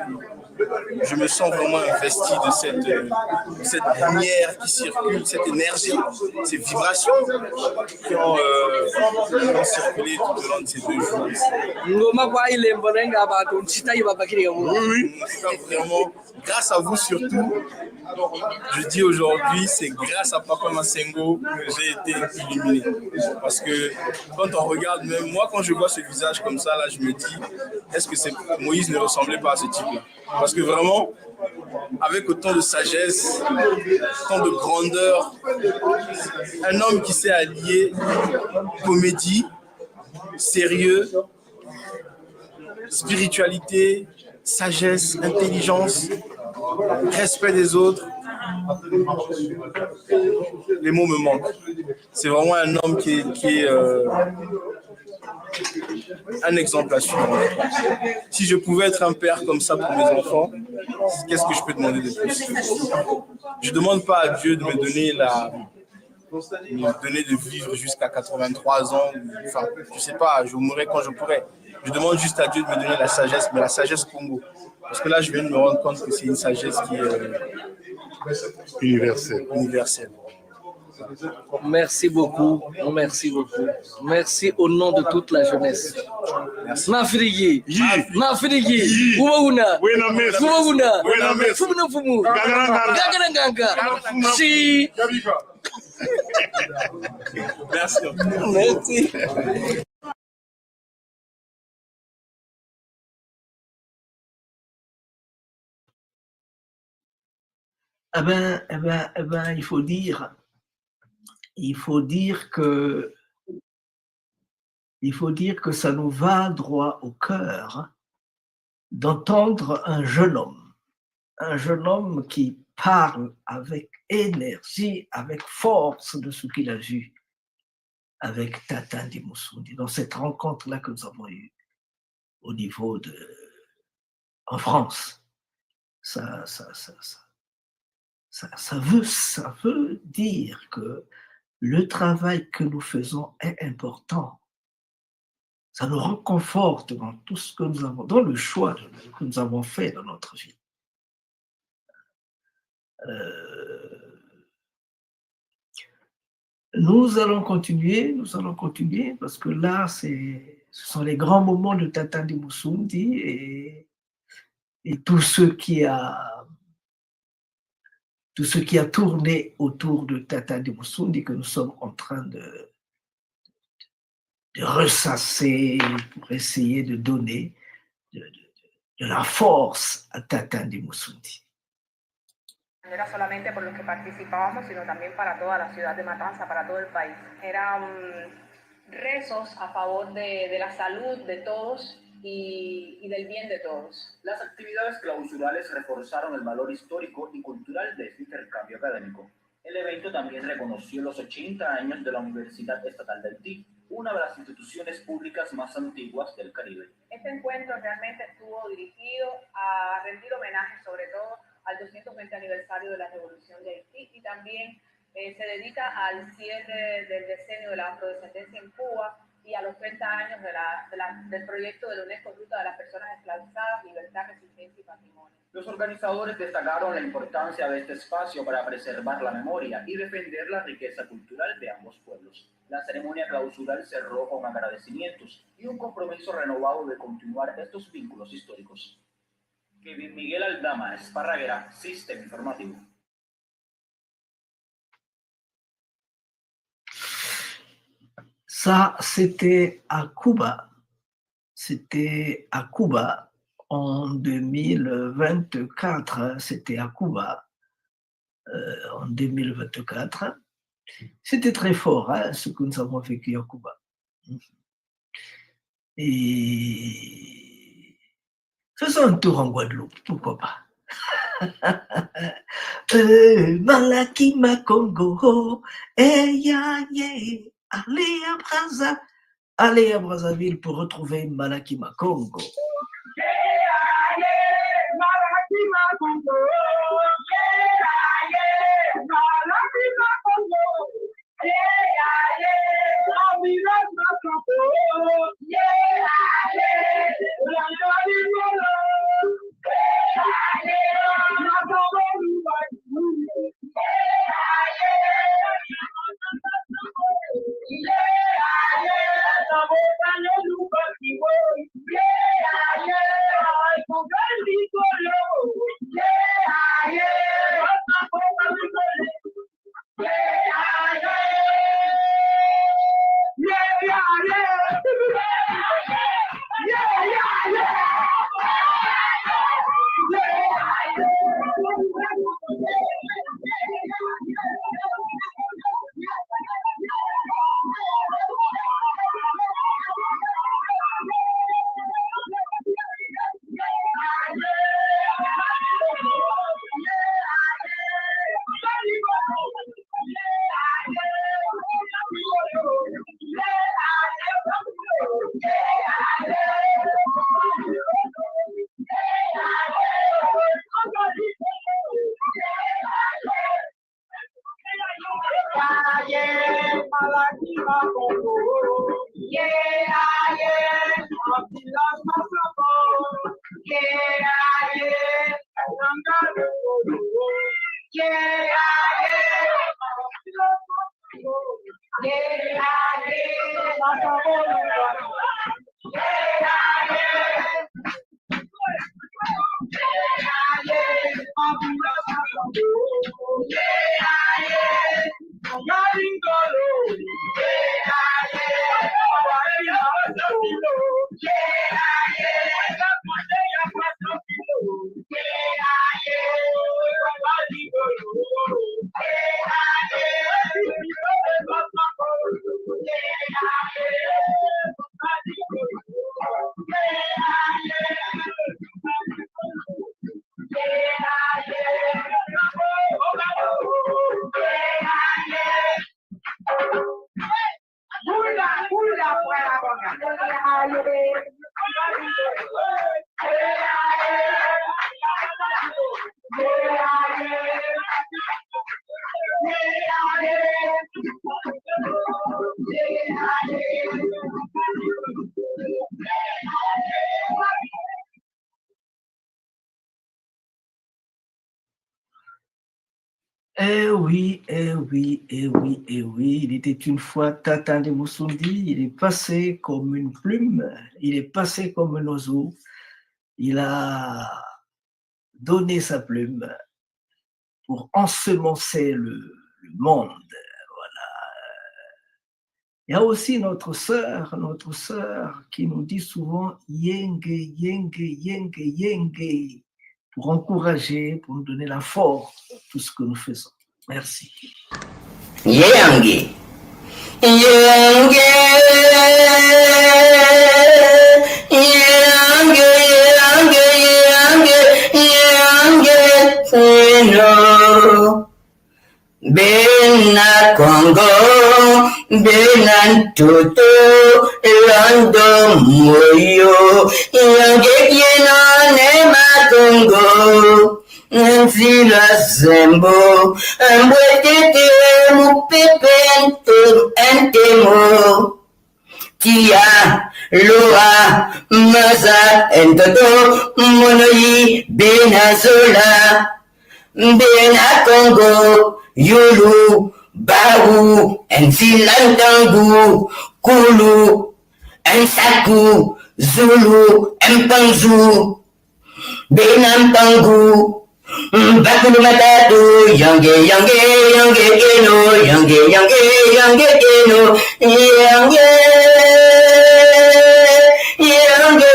Je me sens vraiment investi de cette lumière qui circule, cette énergie, ces vibrations qui ont circulé tout au long de ces 2 jours. Oui, vraiment, grâce à vous surtout, je dis aujourd'hui, c'est grâce à Papa Massengo que j'ai été illuminé. Parce que quand on regarde, même moi, quand je vois ce visage comme ça, là, je me dis, est-ce que Moïse ne ressemblait pas à ce type-là? Parce que vraiment, avec autant de sagesse, autant de grandeur, un homme qui sait allier comédie, sérieux, spiritualité, sagesse, intelligence, respect des autres. Les mots me manquent. C'est vraiment un homme qui est un exemple à suivre. Si je pouvais être un père comme ça pour mes enfants, qu'est-ce que je peux demander de plus? Je ne demande pas à Dieu de me donner de vivre jusqu'à 83 ans. Enfin, je ne sais pas, je mourrai quand je pourrai. Je demande juste à Dieu de me donner la sagesse, mais la sagesse Congo. Parce que là, je viens de me rendre compte que c'est une sagesse qui est universelle. Merci beaucoup, merci beaucoup. Merci au nom de toute la jeunesse. Mafrigi, Mafrigi, Umauna, Umauna, Fumuna Fumu, Gagaranganga, Si. Merci. il faut dire que ça nous va droit au cœur d'entendre un jeune homme qui parle avec énergie, avec force de ce qu'il a vu avec Tata Ndimusundi, dans cette rencontre-là que nous avons eue au niveau en France. Ça veut dire que le travail que nous faisons est important. Ça nous réconforte dans tout ce que nous avons, dans le choix que nous avons fait dans notre vie. Nous allons continuer parce que là, ce sont les grands moments de Tata Ndimusundi et tout ce qui a tourné autour de Tata Ndimusundi que nous sommes en train de ressasser pour essayer de donner de la force a Tata Ndimusundi. No era solamente por los que participábamos, sino también para toda la ciudad de Matanza, para todo el país. Eran rezos a favor de la salud de todos y del bien de todos. Las actividades clausurales reforzaron el valor histórico y cultural de este intercambio académico. El evento también reconoció los 80 años de la Universidad Estatal del TIC, una de las instituciones públicas más antiguas del Caribe. Este encuentro realmente estuvo dirigido a rendir homenaje sobre todo al 220 aniversario de la Revolución de Haití y también se dedica al cierre del decenio de la afrodescendencia en Cuba y a los 30 años del proyecto de la UNESCO Ruta de las Personas Esclavizadas, Libertad, Resistencia y Patrimonio. Los organizadores destacaron la importancia de este espacio para preservar la memoria y defender la riqueza cultural de ambos pueblos. La ceremonia clausural cerró con agradecimientos y un compromiso renovado de continuar estos vínculos históricos. Kevin Miguel Aldama, Esparraguera, Sistema Informativo. Ça, c'était à Cuba. C'était à Cuba en 2024. C'était à Cuba en 2024. C'était très fort, hein, ce que nous avons vécu à Cuba. Et faisons un tour en Guadeloupe, pourquoi pas. Malakima Congo, allez à Brazzaville pour retrouver Malakima Congo. Eh oui, eh oui, eh oui, eh oui. Il était une fois Tata de Moussoundi. Il est passé comme une plume. Il est passé comme un oiseau. Il a donné sa plume pour ensemencer le monde. Voilà. Il y a aussi notre sœur qui nous dit souvent yenge, yenge, yenge, yenge, pour encourager, pour nous donner la force de tout ce que nous faisons. Merci. Yenge, yenge, yenge, yenge, yenge, yenge, Bena Congo, Bena Toto, Lando Moyo, Yange Kieno Nema Congo, Nzila Zembo, Mbwetete Mupepento Entemo, Tia, Loa, Maza, Entoto, Monoyi, Benazola, Bena Congo, Yulu, Bawu, Nzilantangu, Kulu, Nsaku, Zulu, Mpanzu, Benampangu, Bakulu Matatu, Yange, Yange, Yange, Keno, Yange, Yange, Yange, Keno, Yange, Yange, Yange,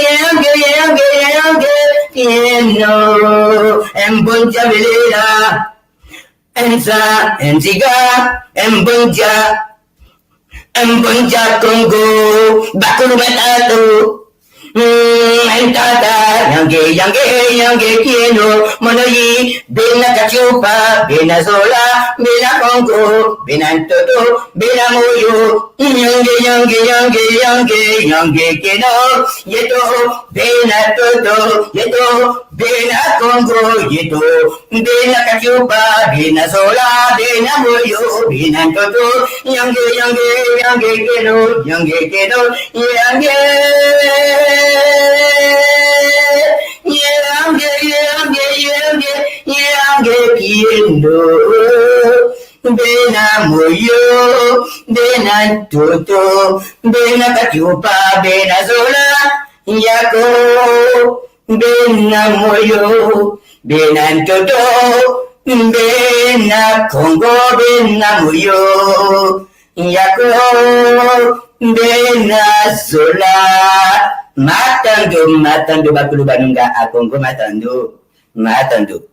Yange, Yange, Yange, Keno, Mbonja Belela, Enza, Enziga, Mbonja, Mbonja Congo, Bakulu Matatu, Entata, Yange, Yange, Yange, Keno, Monoyi, Bena Kachupa, Bena Zola, Bena Congo, Bena Toto, Bena Moyo, Yange, Yange, Yange, Yange, Yange, Keno, Yeto, Bena Toto, Yeto, Bena Congo, Yeto, Bena Kachupa, Bena Zola, Bena Moyo, Bena Toto, Yange, Yange, Yange, Keno, Yange, Keno, Yange, Bena Moyo, Bena Toto, Bena Kachupa, Bena Zola, Yako, Bena Moyo, Bena Toto, Bena Congo, Bena Moyo, Yako, Bena Zola, Matando, Matando, Bakulu Banunga, a Congo, Matando, Matando.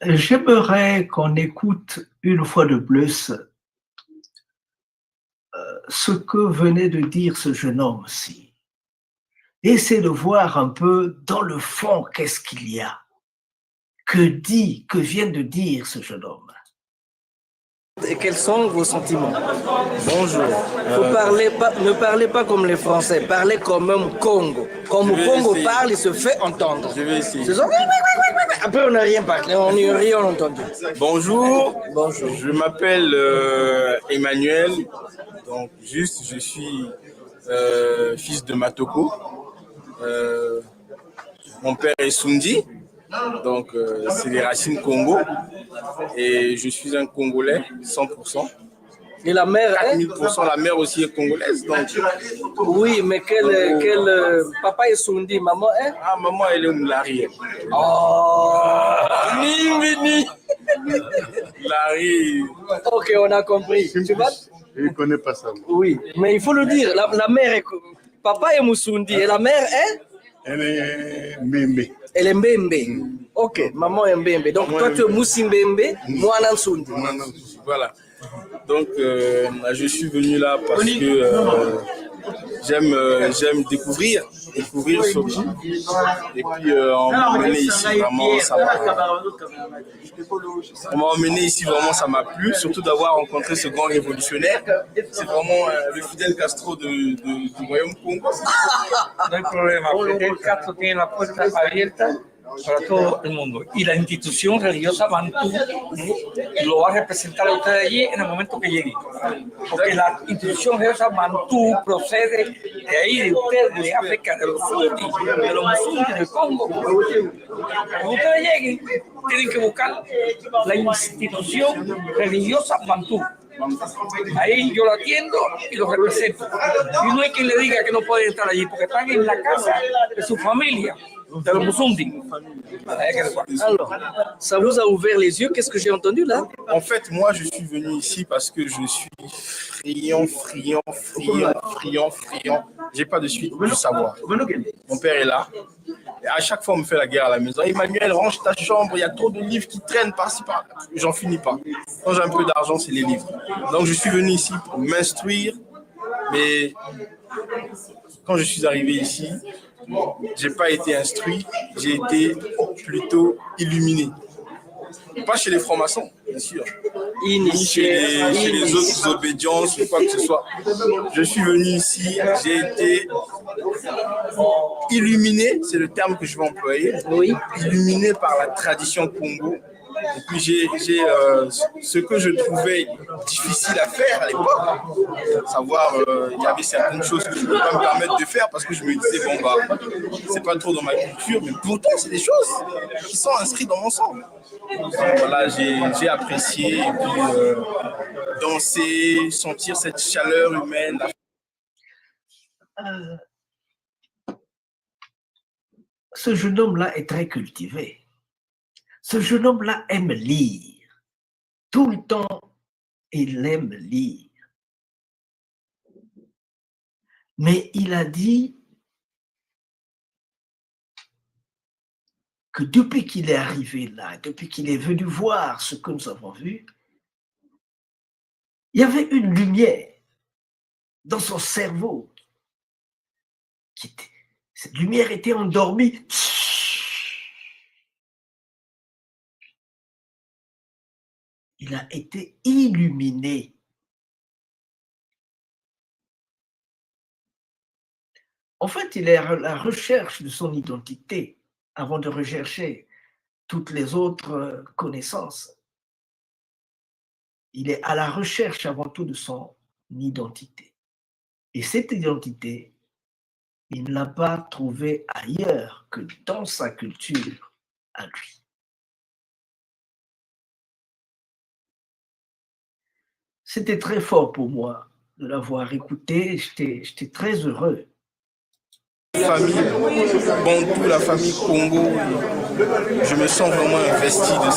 J'aimerais qu'on écoute une fois de plus ce que venait de dire ce jeune homme-ci. Essayez de voir un peu dans le fond qu'est-ce qu'il y a. Que vient de dire ce jeune homme? Et quels sont vos sentiments? Bonjour. Ne parlez pas comme les Français, parlez comme un Congo. Comme le Congo parle, il se fait entendre. Je vais essayer. Après, on n'a rien parlé, on n'a rien entendu. Bonjour. Bonjour. Je m'appelle Emmanuel. Donc, je suis fils de Matoko. Mon père est Sundi. Donc, c'est les racines Congo. Et je suis un Congolais, 100%. Et la mère est 4000%, la mère aussi est congolaise. Donc... Oui, mais papa est Sundi, maman est Ah, maman, elle est Moulari. Oh Ni Larry. Ok, on a compris. Tu vois? Je ne connais pas ça. Oui, mais il faut le dire. La mère est... Papa est Moussundi et la mère est Elle est Mbembe. Elle est Mbembe. Ok, maman est Mbembe. Donc toi, tu es Moussi Mbembe, moi Nansundi. Voilà. Donc, je suis venu là parce que j'aime découvrir Sobi. Et puis, on m'a emmené ici, vraiment, ça m'a plu, surtout d'avoir rencontré ce grand révolutionnaire. C'est vraiment le Fidel Castro du Royaume Congo. No hay problema, el caso tiene la puerta abierta para todo el mundo. Y la institución religiosa Bantú lo va a representar a usted allí en el momento que llegue. Porque la institución religiosa Bantú procede de ahí, de ustedes, de África, de los sundis, de los musundis del Congo. Cuando ustedes lleguen, tienen que buscar la institución religiosa Bantú. Ahí yo lo atiendo y lo represento. Y no hay quien le diga que no puede entrar allí, porque están en la casa de su familia, de los Musundi. Alors, ça vous a ouvert les yeux, qu'est-ce que j'ai entendu là? En fait, moi, je suis venu ici parce que je suis friand. J'ai pas de suite du savoir. Mon père est là. Et à chaque fois, on me fait la guerre à la maison. Emmanuel, range ta chambre, il y a trop de livres qui traînent par-ci, par-là. J'en finis pas. Quand j'ai un peu d'argent, c'est les livres. Donc, je suis venu ici pour m'instruire. Mais quand je suis arrivé ici, j'ai pas été instruit, j'ai été plutôt illuminé. Pas chez les francs-maçons, bien sûr, ni chez les autres obédiences ou quoi que ce soit. Je suis venu ici, j'ai été illuminé, c'est le terme que je vais employer, illuminé par la tradition Congo. Et puis j'ai ce que je trouvais difficile à faire à l'époque, savoir il y avait certaines choses que je ne pouvais pas me permettre de faire parce que je me disais bon bah c'est pas trop dans ma culture, mais pourtant c'est des choses qui sont inscrites dans mon sang. Donc, voilà, j'ai apprécié et puis danser, sentir cette chaleur humaine. Ce jeune homme-là est très cultivé. Ce jeune homme-là aime lire. Tout le temps, il aime lire. Mais il a dit que depuis qu'il est arrivé là, depuis qu'il est venu voir ce que nous avons vu, il y avait une lumière dans son cerveau. Cette lumière était endormie. Il a été illuminé. En fait, il est à la recherche de son identité avant de rechercher toutes les autres connaissances. Il est à la recherche avant tout de son identité. Et cette identité, il ne l'a pas trouvée ailleurs que dans sa culture à lui. C'était très fort pour moi de l'avoir écouté. J'étais très heureux. La famille Bantou, la famille Congo, je me sens vraiment investi de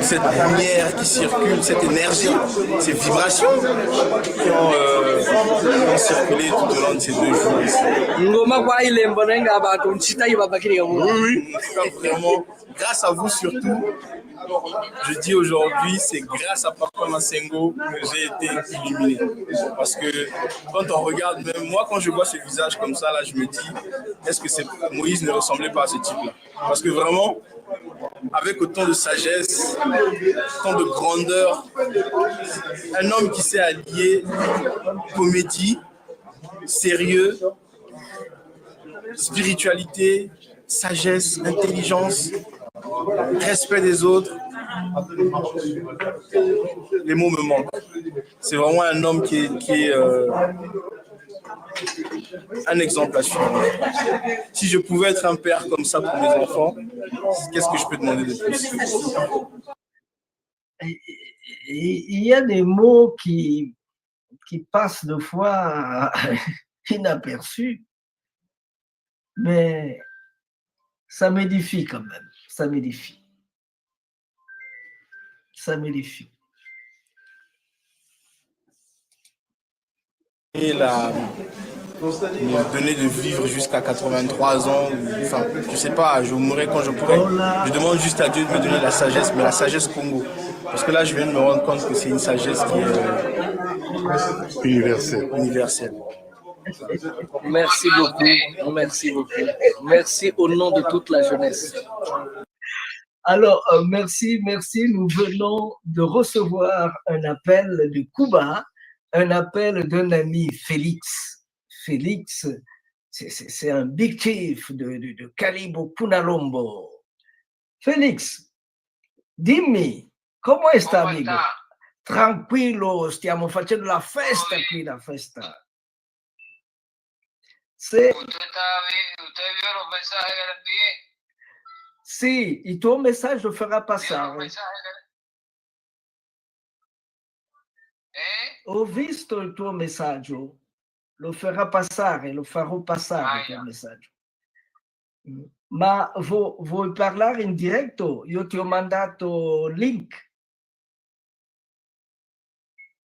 cette lumière qui circule, cette énergie, ces vibrations qui ont circulé tout au long de ces 2 jours ici. Oui, vraiment, grâce à vous surtout. Je dis aujourd'hui, c'est grâce à Papa Massengo que j'ai été illuminé. Parce que quand on regarde, même moi, quand je vois ce visage comme ça, là, je me dis, est-ce que Moïse ne ressemblait pas à ce type-là? Parce que vraiment, avec autant de sagesse, autant de grandeur, un homme qui sait allier comédie, sérieux, spiritualité, sagesse, intelligence, respect des autres. Les mots me manquent. C'est vraiment un homme qui est un exemple à suivre. Si je pouvais être un père comme ça pour mes enfants, qu'est-ce que je peux demander de plus? Il y a des mots qui passent de fois inaperçus, mais ça m'édifie quand même. Ça m'édifie. Ça m'édifie. Et là, me donner de vivre jusqu'à 83 ans, enfin, je sais pas, je mourrai quand je pourrai. Je demande juste à Dieu de me donner la sagesse, mais la sagesse Congo. Parce que là, je viens de me rendre compte que c'est une sagesse qui est universelle. Merci beaucoup, merci beaucoup. Merci au nom de toute la jeunesse. Alors, merci. Nous venons de recevoir un appel de Cuba, un appel d'un ami Félix. Félix c'est un big chief de calibre Punalombo. Félix, dimmi, come sta, amico? Tranquillo, stiamo facendo la festa qui, la festa. ¿Usted vio los mensajes que le envié? Sì, il tuo messaggio farà passare. Ho visto il tuo messaggio, lo farà passare, lo farò passare il tuo messaggio. Ma vuoi parlare in diretto? Io ti ho mandato link.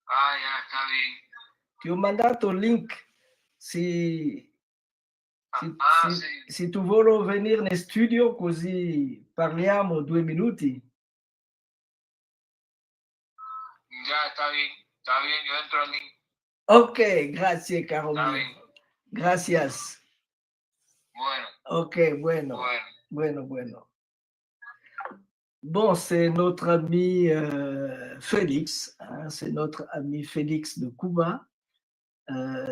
Sta bien. Ti ho mandato link. Se tu vuoi venire nel studio così parliamo 2 minuti. Ya, está bien, yo entro al link. Ok, grazie caro mio. Gracias. Bueno. Ok, bueno. Bon, c'est notre ami Félix, hein, c'est notre ami Félix de Cuba.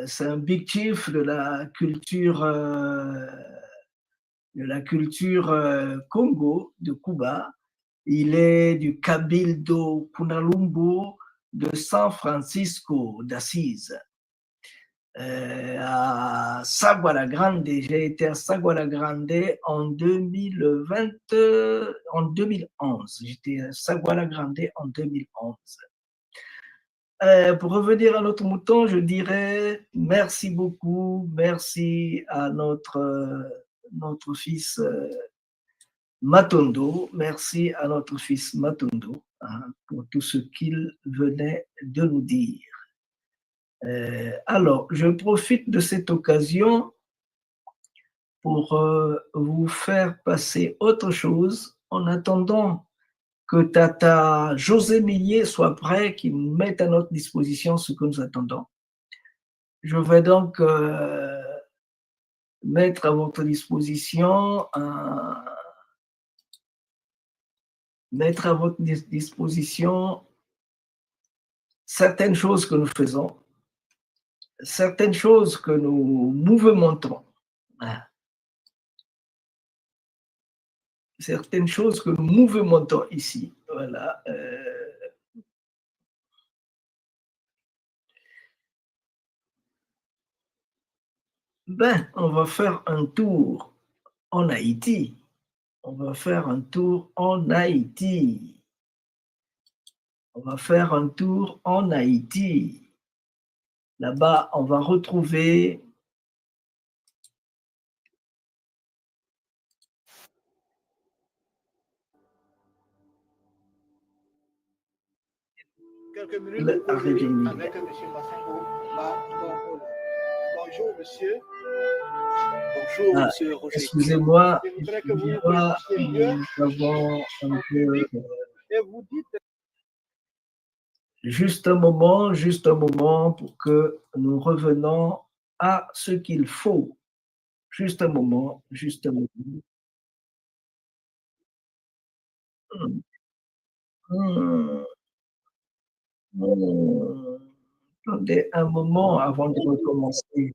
C'est un big chief de la culture Congo de Cuba. Il est du Cabildo Punalumbo de San Francisco d'Assise. À Saguala Grande, j'ai été à Saguala Grande en 2011. J'étais à Saguala Grande en 2011. Pour revenir à notre mouton, je dirais merci beaucoup, merci à notre fils Matondo, merci à notre fils Matondo pour tout ce qu'il venait de nous dire. Alors, je profite de cette occasion pour vous faire passer autre chose en attendant que Tata José Millet soit prêt, qu'il mette à notre disposition ce que nous attendons. Je vais donc mettre à votre disposition certaines choses que nous faisons, certaines choses que nous mouvementons. Certaines choses que nous mouvementons ici. Voilà. On va faire un tour en Haïti. Là-bas, on va retrouver quelques minutes avec M. Massango. Bonjour, monsieur. Bonjour, monsieur Roger. Excusez-moi, nous avons un peu... Et vous dites... Juste un moment pour que nous revenons à ce qu'il faut. Juste un moment. Attendez un moment avant de recommencer.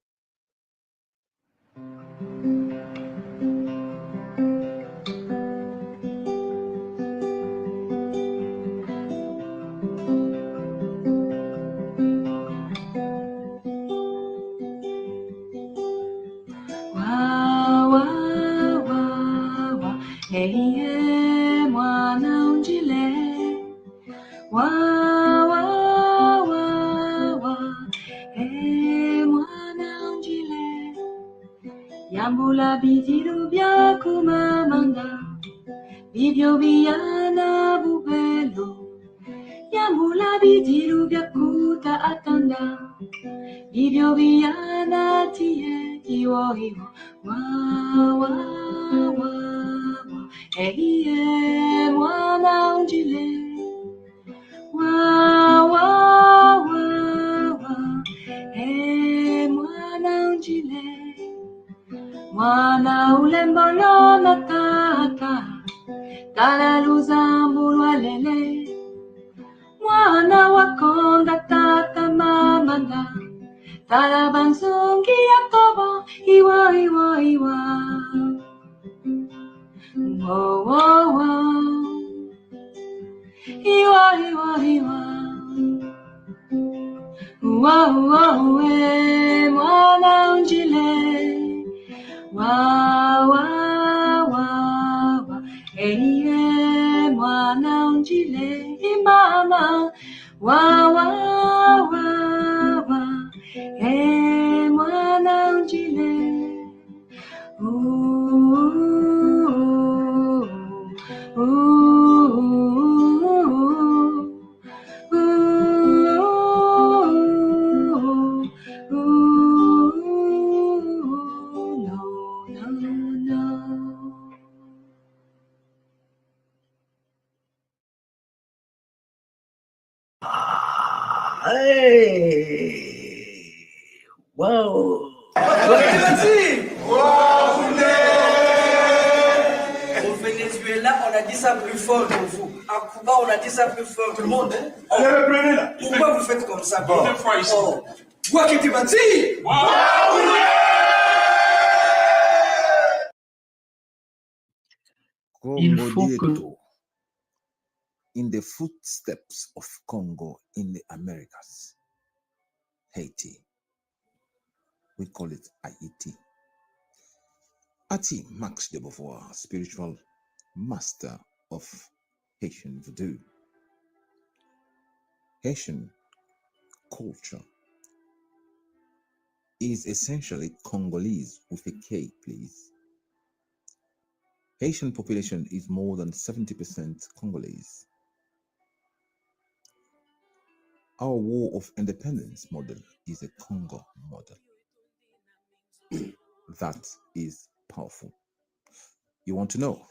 Yambula bidiru bya kumamanga, bibyo biyana bubelo. Yambula bidiru bya kuta atanda, bibyo biyana tiye iwo iwo. Wa wa wa wa, ehiye mwana unjile. Wa wa wa wa, mwana unjile. Mwana ulembolo na tata, talaluza mbulwa lele. Mwana wakonda tata mamanda, talabanzungi ya tobo, iwa mwana unjile wa mwana unjile imama wa mwana unjile Wow. Au Venezuela, on a dit ça plus fort que vous. À Cuba, on a dit ça plus fort que le monde. Allez, reprenez là. Pourquoi vous faites comme ça? Deuxième fois ici. Toi qui t'es menti. Il faut que in the footsteps of Congo in the Americas, Haiti. We call it Haiti. Haiti Max de Beauvoir, spiritual master of Haitian voodoo. Haitian culture is essentially Congolese with a K, please. Haitian population is more than 70% Congolese. Our War of Independence model is a Congo model. That is powerful. You want to know?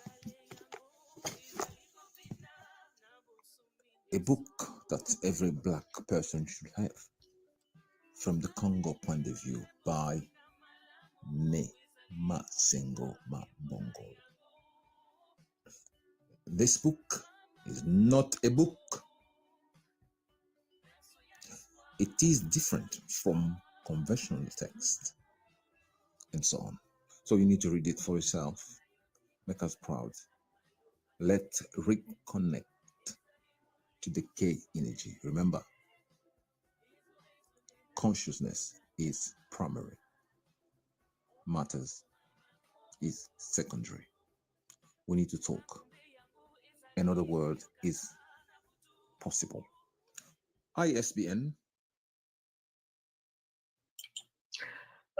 A book that every black person should have from the Congo point of view by Masengo Mabongo. This book is not a book. It is different from conventional text and so on. So you need to read it for yourself. Make us proud. Let's reconnect to the K energy. Remember, consciousness is primary. Matters is secondary. We need to talk. Another word is possible. ISBN.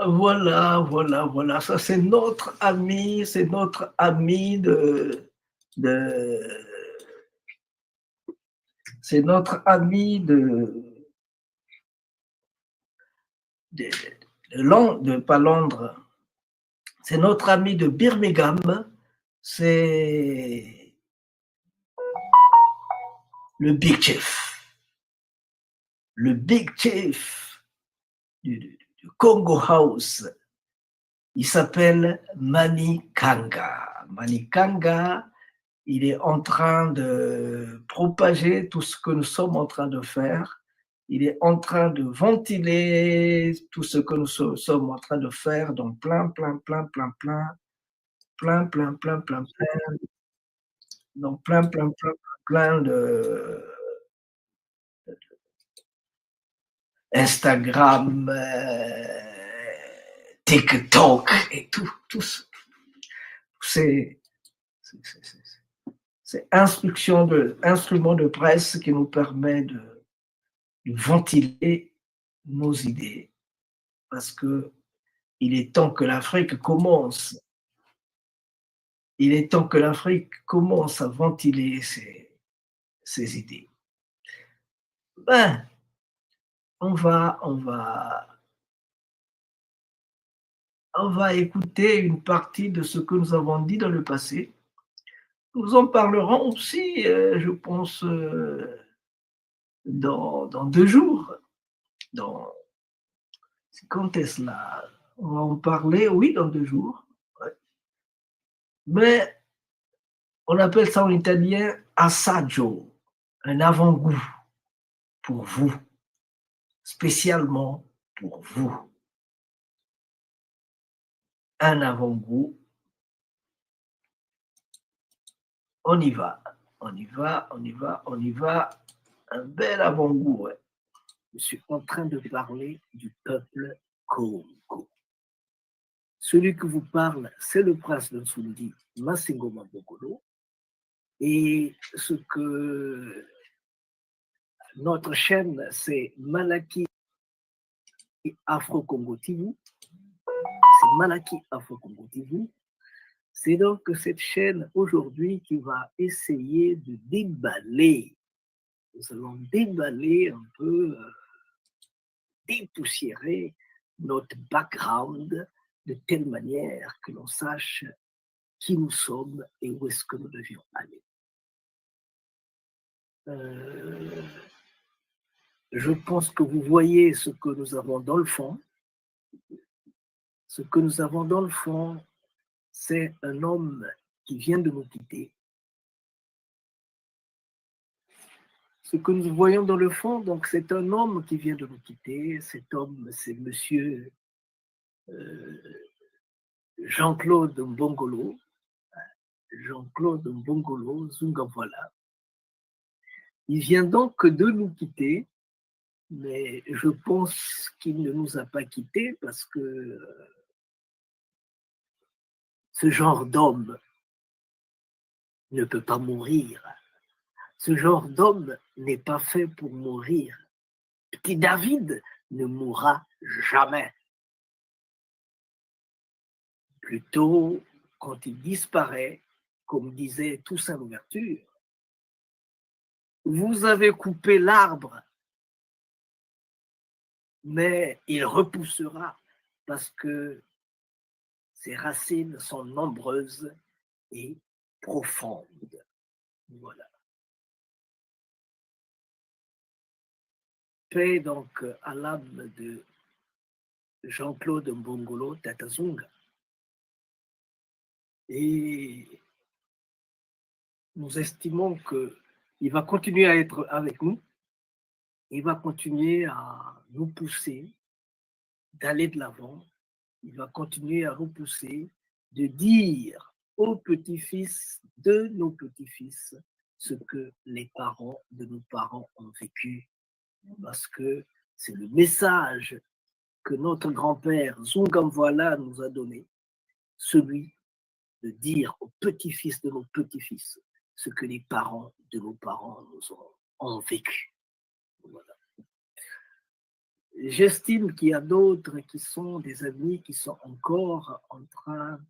Voilà. Ça, c'est notre ami c'est notre ami pas Londres. C'est notre ami de Birmingham. C'est le Big Chief. Le Big Chief du Congo House. Il s'appelle Manikanga. Manikanga, il est en train de propager tout ce que nous sommes en train de faire. Il est en train de ventiler tout ce que nous sommes en train de faire dans plein de Instagram, TikTok et tout c'est instrument de presse qui nous permet de ventiler nos idées, parce que il est temps que l'Afrique commence. Il est temps que l'Afrique commence à ventiler ses idées. On va écouter une partie de ce que nous avons dit dans le passé. Nous en parlerons aussi, je pense, dans 2 jours. Quand est-ce là? On va en parler, oui, dans 2 jours. Ouais. Mais on appelle ça en italien assaggio, un avant-goût pour vous, spécialement pour vous. Un avant-goût. On y va. Un bel avant-goût, ouais. je suis en train de parler du peuple Congo. Celui que vous parle, c'est le prince de Nsundi, Massengo Mabokolo. Et ce que notre chaîne, c'est Malaki Afro-Congo TV. C'est Malaki Afro-Congo TV. C'est donc cette chaîne aujourd'hui qui va essayer de déballer. Nous allons déballer un peu, dépoussiérer notre background de telle manière que l'on sache qui nous sommes et où est-ce que nous devions aller. Je pense que vous voyez ce que nous avons dans le fond. Ce que nous avons dans le fond, c'est un homme qui vient de nous quitter. Ce que nous voyons dans le fond, donc, c'est un homme qui vient de nous quitter. Cet homme, c'est monsieur Jean-Claude Mbongolo. Jean-Claude Mbongolo, Zungawala. Il vient donc de nous quitter, mais je pense qu'il ne nous a pas quittés parce que ce genre d'homme ne peut pas mourir. Ce genre d'homme n'est pas fait pour mourir. Petit David ne mourra jamais. Plutôt, quand il disparaît, comme disait Toussaint Louverture, vous avez coupé l'arbre, mais il repoussera parce que ses racines sont nombreuses et profondes. Voilà. Paix donc à l'âme de Jean-Claude Mbongolo Tatazunga. Et nous estimons qu'il va continuer à être avec nous, il va continuer à nous pousser d'aller de l'avant, il va continuer à nous pousser de dire aux petits-fils de nos petits-fils ce que les parents de nos parents ont vécu, parce que c'est le message que notre grand-père Zungamwala nous a donné, celui de dire aux petits-fils de nos petits-fils ce que les parents de nos parents nous ont vécu. Voilà. J'estime qu'il y a d'autres qui sont des amis qui sont encore en train,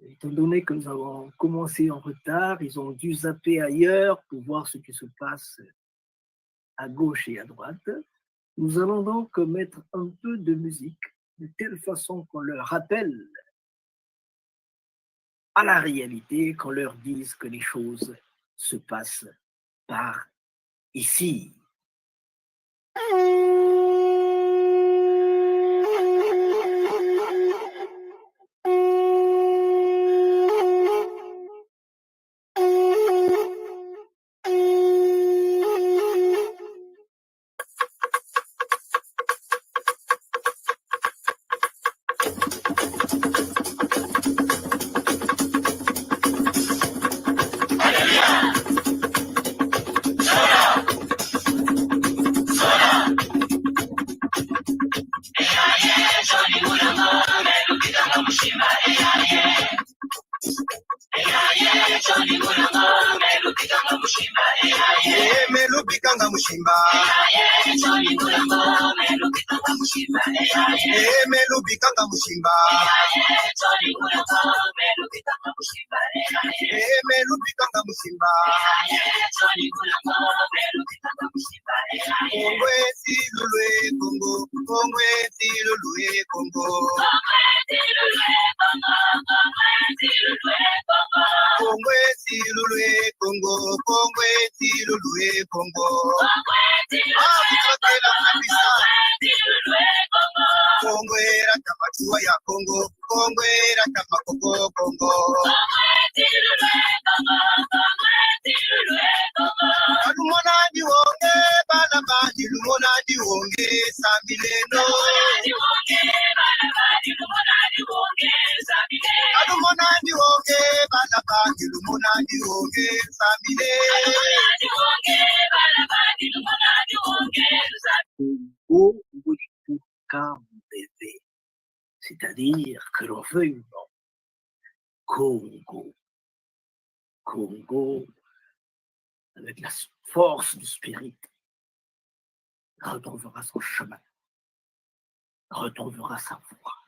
étant donné que nous avons commencé en retard, ils ont dû zapper ailleurs pour voir ce qui se passe à gauche et à droite. Nous allons donc mettre un peu de musique de telle façon qu'on leur rappelle à la réalité, qu'on leur dise que les choses se passent par ici. Melubikanga mushimba Melubikanga mushimba Melubikanga mushimba Kongwe tilulwe Kongo Kongwe tilulwe Kongo Kongwe tilulwe Kongo Kongwe tilulwe Kongo Kongo era tamachua ya Kongo Kongo era tamakoko Kongo Lumona diwonge bana bandi lumona diwonge sambileno Lumona diwonge bana bandi lumona diwonge sambileno c'est-à-dire que l'on veuille ou non, Congo, avec la force du spirit, retrouvera son chemin, retrouvera sa voie.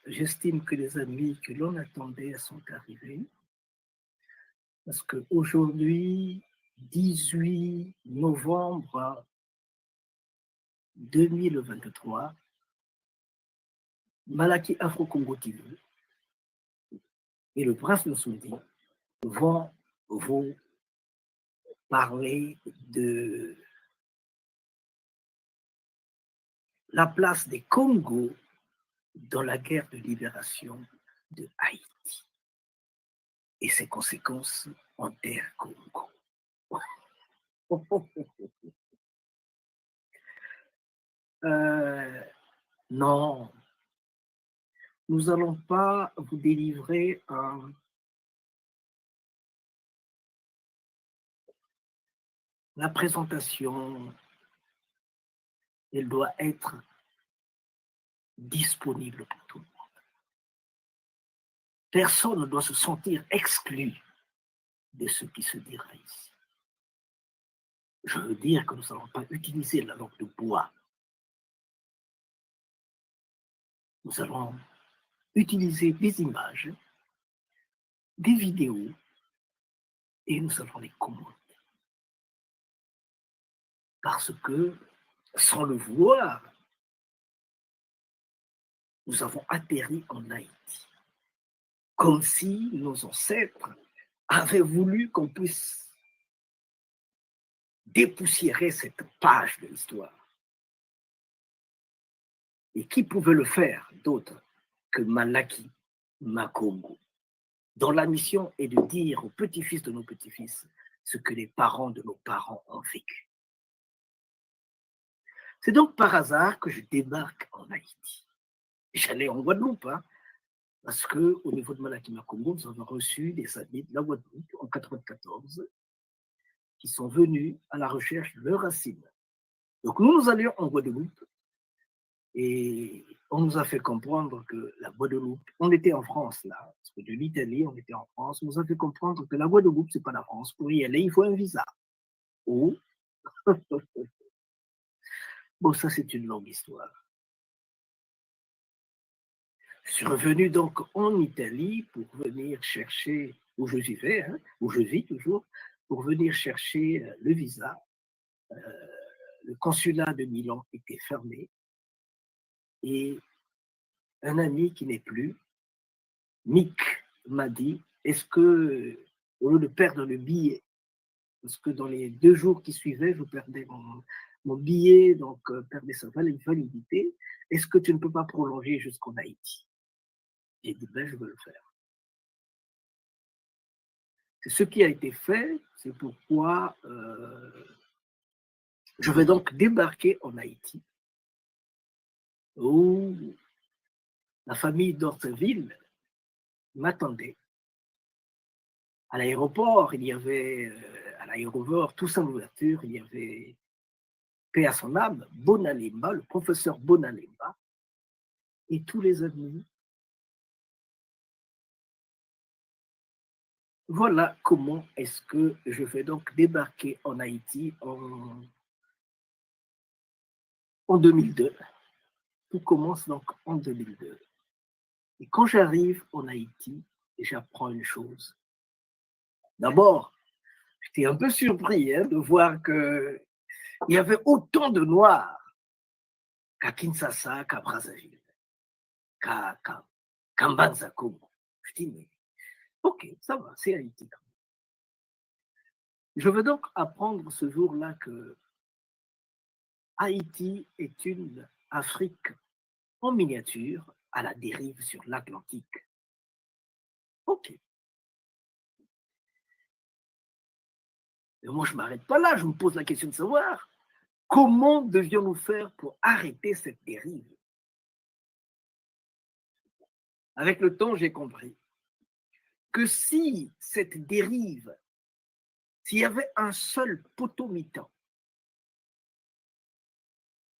J'estime que les amis que l'on attendait sont arrivés, parce qu'aujourd'hui, 18 novembre 2023, Malaki Afro-Congo TV et le Prince Nsoundi vont vous parler de la place des Congos dans la guerre de libération de Haïti et ses conséquences en terre Congo. Non, nous n'allons pas vous délivrer la présentation. Elle doit être disponible pour tout le monde. Personne ne doit se sentir exclu de ce qui se dira ici. Je veux dire que nous n'allons pas utiliser la langue de bois. Nous allons utiliser des images, des vidéos, et nous allons les commenter. Parce que, sans le vouloir, nous avons atterri en Haïti. Comme si nos ancêtres avaient voulu qu'on puisse dépoussiérer cette page de l'histoire. Et qui pouvait le faire d'autre que Malaki Makongo, dont la mission est de dire aux petits-fils de nos petits-fils ce que les parents de nos parents ont vécu. C'est donc par hasard que je débarque en Haïti. J'allais en Guadeloupe, hein, parce qu'au niveau de Malaki Makongo, nous avons reçu des amis de la Guadeloupe en 1994 qui sont venus à la recherche de leurs racines. Donc nous allions en Guadeloupe et on nous a fait comprendre que la Guadeloupe, on était en France là, parce que de l'Italie, on était en France, on nous a fait comprendre que la Guadeloupe, c'est pas la France. Pour y aller, il faut un visa. Oh. Bon, ça c'est une longue histoire. Je suis revenu donc en Italie pour venir chercher, où je vivais, hein, où je vis toujours, pour venir chercher le visa. Le consulat de Milan était fermé et un ami qui n'est plus, Mick, m'a dit, est-ce que, au lieu de perdre le billet, parce que dans les 2 jours qui suivaient, je perdais mon billet, donc perdais sa validité, est-ce que tu ne peux pas prolonger jusqu'en Haïti? J'ai dit, ben, je veux le faire. C'est ce qui a été fait, c'est pourquoi je vais donc débarquer en Haïti, où la famille d'Orteville m'attendait. À l'aéroport, il y avait, à l'aéroport, tous en ouverture, il y avait, paix à son âme, Bonalimba, le professeur Bonalimba, et tous les amis. Voilà comment est-ce que je vais donc débarquer en Haïti en 2002. Tout commence donc en 2002. Et quand j'arrive en Haïti, j'apprends une chose. D'abord, j'étais un peu surpris de voir qu'il y avait autant de Noirs qu'à Kinshasa, qu'à Brazzaville, qu'à Mbanza-Congo. Je dis, mais ok, ça va, c'est Haïti. Je veux donc apprendre ce jour-là que Haïti est une Afrique en miniature à la dérive sur l'Atlantique. Ok. Mais moi, je ne m'arrête pas là, je me pose la question de savoir comment devions-nous faire pour arrêter cette dérive? Avec le temps, j'ai compris que si cette dérive, s'il y avait un seul potomitan,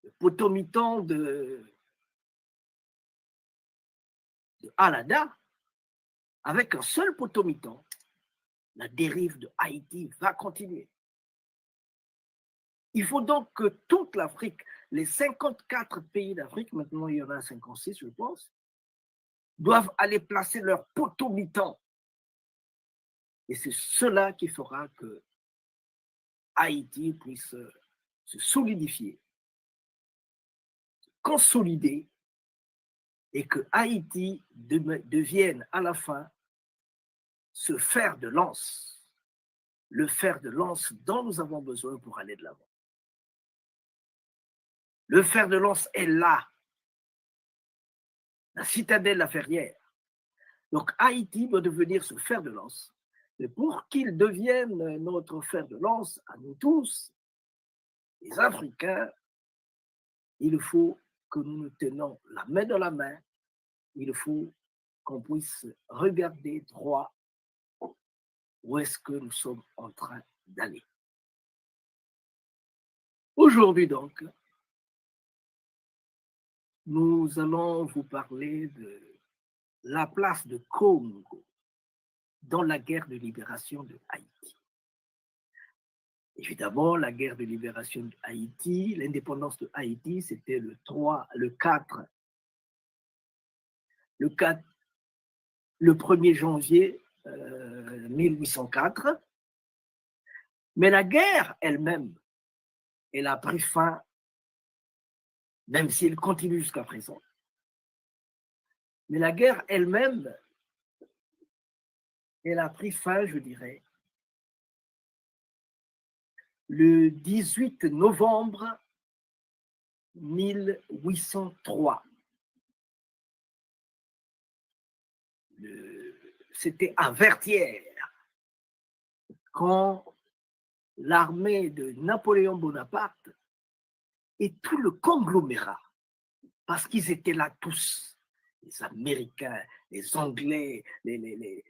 le potomitan de de Alada, avec un seul potomitan, la dérive de Haïti va continuer. Il faut donc que toute l'Afrique, les 54 pays d'Afrique, maintenant il y en a 56 je pense, doivent aller placer leur potomitan. Et c'est cela qui fera que Haïti puisse se solidifier, se consolider, et que Haïti devienne à la fin ce fer de lance, le fer de lance dont nous avons besoin pour aller de l'avant. Le fer de lance est là, la citadelle La Ferrière. Donc Haïti doit devenir ce fer de lance. Mais pour qu'il devienne notre fer de lance à nous tous, les Africains, il faut que nous nous tenons la main dans la main. Il faut qu'on puisse regarder droit où est-ce que nous sommes en train d'aller. Aujourd'hui donc, nous allons vous parler de la place de Congo dans la guerre de libération de Haïti. Évidemment, la guerre de libération de Haïti, l'indépendance de Haïti, c'était le 1er janvier 1804. Mais la guerre elle-même, elle a pris fin, même si elle continue jusqu'à présent. Mais la guerre elle-même, elle a pris fin, je dirais, le 18 novembre 1803. C'était à Vertières, quand l'armée de Napoléon Bonaparte et tout le conglomérat, parce qu'ils étaient là tous, les Américains, les Anglais, les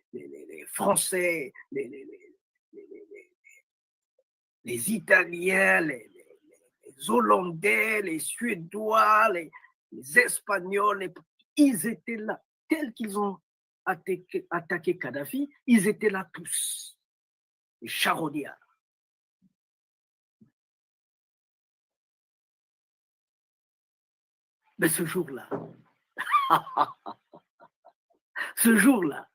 Français, les Italiens, les Hollandais, les Suédois, les Espagnols, ils étaient là, tels qu'ils ont attaqué Kadhafi, ils étaient là tous, les charognards. Mais ce jour-là, ce jour-là,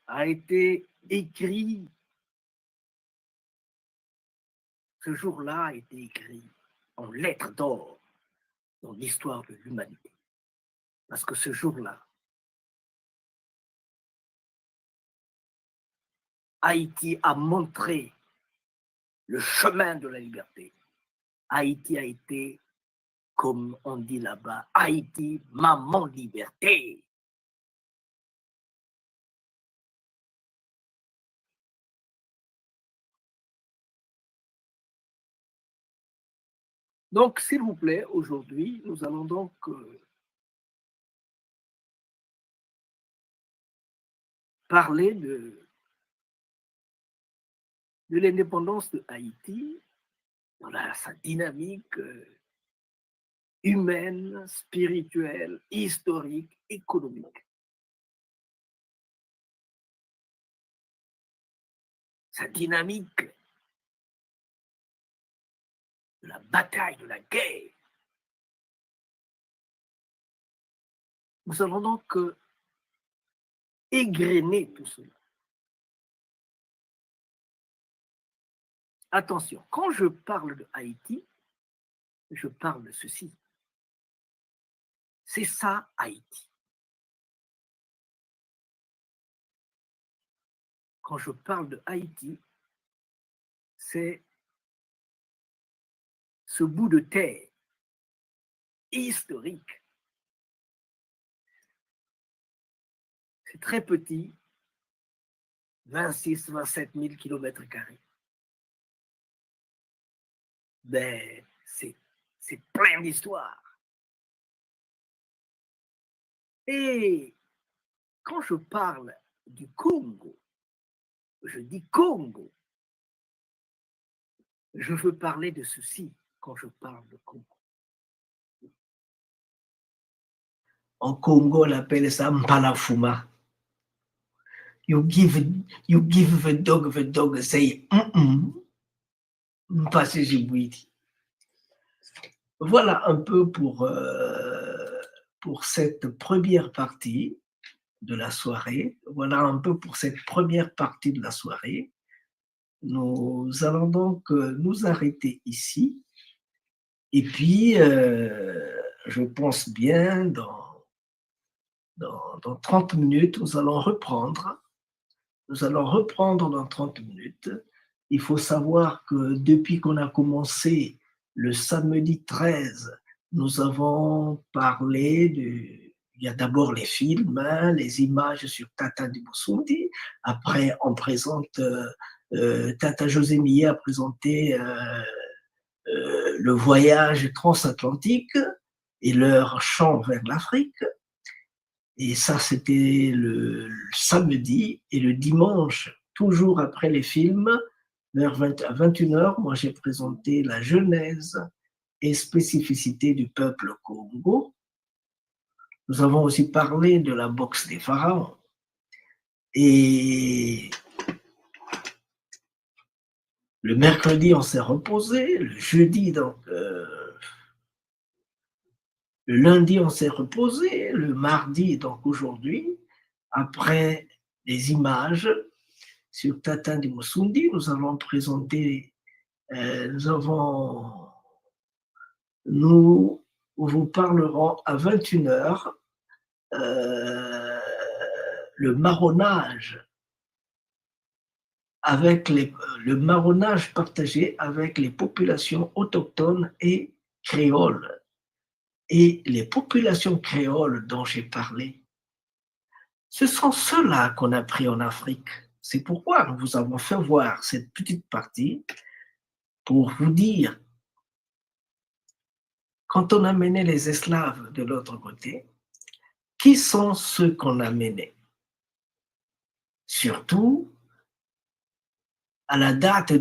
a été écrit, ce jour-là a été écrit en lettres d'or dans l'histoire de l'humanité. Parce que ce jour-là, Haïti a montré le chemin de la liberté. Haïti a été, comme on dit là-bas, Haïti, maman liberté. Donc, s'il vous plaît, aujourd'hui, nous allons donc parler de l'indépendance de Haïti dans sa dynamique humaine, spirituelle, historique, économique. Sa dynamique de la bataille, de la guerre. Nous allons donc égrener tout cela. Attention, quand je parle de Haïti, je parle de ceci. C'est ça, Haïti. Quand je parle de Haïti, c'est ce bout de terre historique. C'est très petit, 26-27 000 km². Ben, c'est plein d'histoires. Et quand je parle du Congo, je dis Congo, je veux parler de ceci quand je parle de Congo. En Congo, on appelle ça Mpalafuma. You give the dog say, passez Djibouti. Voilà un peu pour cette première partie de la soirée. Voilà un peu pour cette première partie de la soirée. Nous allons donc nous arrêter ici. Et puis, je pense bien, dans 30 minutes, nous allons reprendre. Nous allons reprendre dans 30 minutes. Il faut savoir que depuis qu'on a commencé le samedi 13, nous avons parlé il y a d'abord les films, hein, les images sur Tata Ndimusundi. Après, on présente, Tata José Millet a présenté le voyage transatlantique et leur chant vers l'Afrique. Et ça, c'était le samedi. Et le dimanche, toujours après les films, vers 21h, moi j'ai présenté la genèse et spécificité du peuple Congo. Nous avons aussi parlé de la boxe des pharaons. Et le mercredi, on s'est reposé. Le jeudi, donc, le lundi, on s'est reposé. Le mardi, donc aujourd'hui, après les images sur Tata Ndimusundi, nous allons présenter, nous vous parlerons à 21h le marronnage le marronnage partagé avec les populations autochtones et créoles. Et les populations créoles dont j'ai parlé, ce sont ceux-là qu'on a pris en Afrique. C'est pourquoi nous vous avons fait voir cette petite partie pour vous dire, quand on a mené les esclaves de l'autre côté, qui sont ceux qu'on a menés? Surtout à la date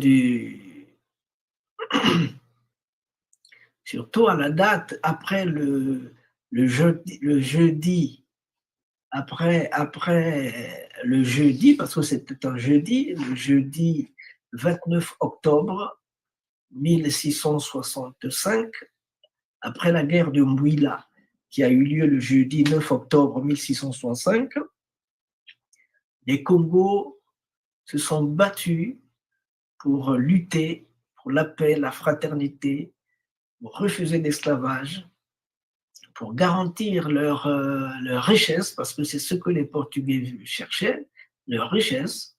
surtout à la date après le jeudi, après le jeudi, parce que c'était un jeudi, le jeudi 29 octobre 1665, après la guerre de Mbouila, qui a eu lieu le jeudi 9 octobre 1665, les Congos se sont battus pour lutter pour la paix, la fraternité, pour refuser l'esclavage, pour garantir leur richesse, parce que c'est ce que les Portugais cherchaient, leur richesse.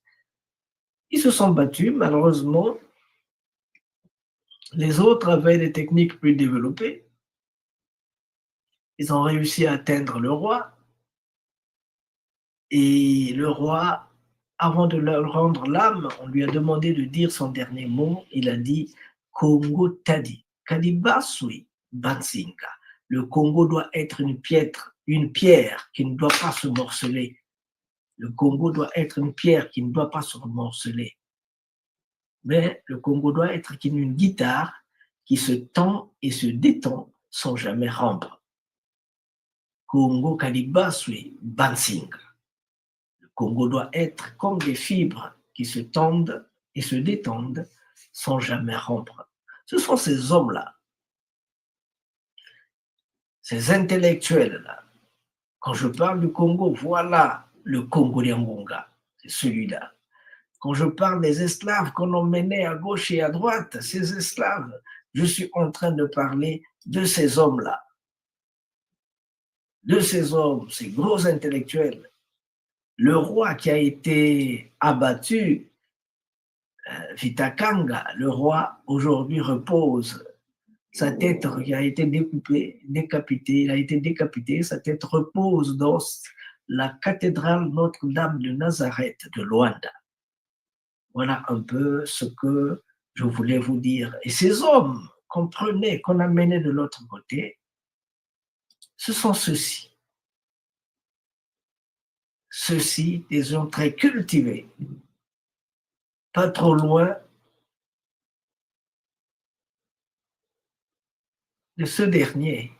Ils se sont battus, malheureusement. Les autres avaient des techniques plus développées. Ils ont réussi à atteindre le roi. Et le roi, avant de leur rendre l'âme, on lui a demandé de dire son dernier mot. Il a dit « Congo Tadi, Kadibasui Bansinga ». Le Congo doit être une pierre qui ne doit pas se morceler. Le Congo doit être une pierre qui ne doit pas se morceler. Mais le Congo doit être une guitare qui se tend et se détend sans jamais rompre. Congo Kadibasui Bansinga. Le Congo doit être comme des fibres qui se tendent et se détendent sans jamais rompre. Ce sont ces hommes-là, ces intellectuels-là. Quand je parle du Congo, voilà le Congo d'Angonga, c'est celui-là. Quand je parle des esclaves qu'on emmenait à gauche et à droite, ces esclaves, je suis en train de parler de ces hommes-là. De ces hommes, ces gros intellectuels. Le roi qui a été abattu, Vitakanga, le roi aujourd'hui repose. Sa tête a été décapitée, il a été décapité, sa tête repose dans la cathédrale Notre-Dame de Nazareth de Luanda. Voilà un peu ce que je voulais vous dire. Et ces hommes, comprenez, qu'on a menés de l'autre côté, ce sont ceux-ci. Ceux-ci, des gens très cultivés, pas trop loin de ce dernier,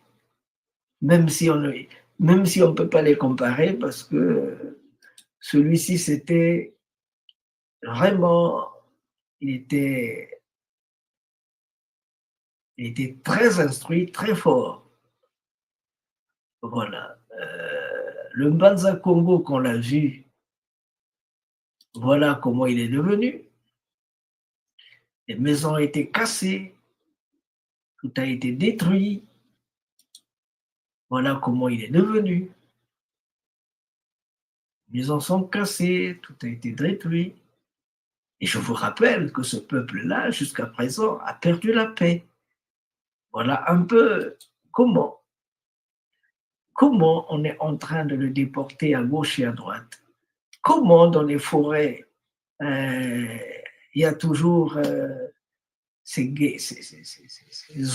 même si même si on ne peut pas les comparer parce que celui-ci, c'était vraiment, il était très instruit, très fort. Voilà. Le Mbanza Congo qu'on l'a vu, voilà comment il est devenu. Les maisons ont été cassées, tout a été détruit. Voilà comment il est devenu. Les maisons sont cassées, tout a été détruit. Et je vous rappelle que ce peuple-là, jusqu'à présent, a perdu la paix. Voilà un peu comment on est en train de le déporter à gauche et à droite. Comment dans les forêts, il y a toujours ces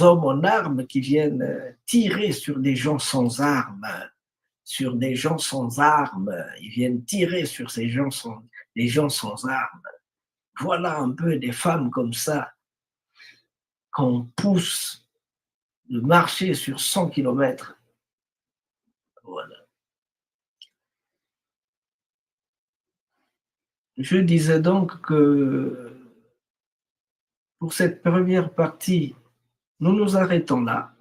hommes en armes qui viennent tirer sur des gens sans armes, ils viennent tirer sur les gens sans armes. Voilà un peu des femmes comme ça qu'on pousse de marcher sur 100 km. Voilà. Je disais donc que pour cette première partie, nous nous arrêtons là.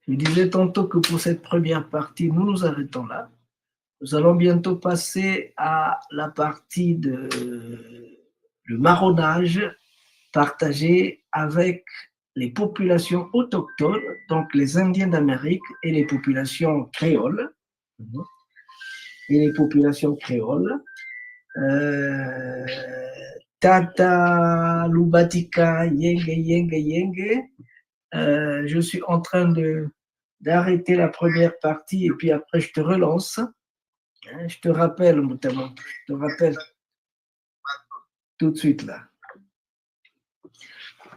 Je disais tantôt que pour cette première partie, nous nous arrêtons là. Nous allons bientôt passer à la partie de le marronnage partagé avec les populations autochtones, donc les Indiens d'Amérique et les populations créoles. Tata Lubatika Yenge. Je suis en train d'arrêter la première partie et puis après je te relance. Je te rappelle, Moutamo, je te rappelle tout de suite là.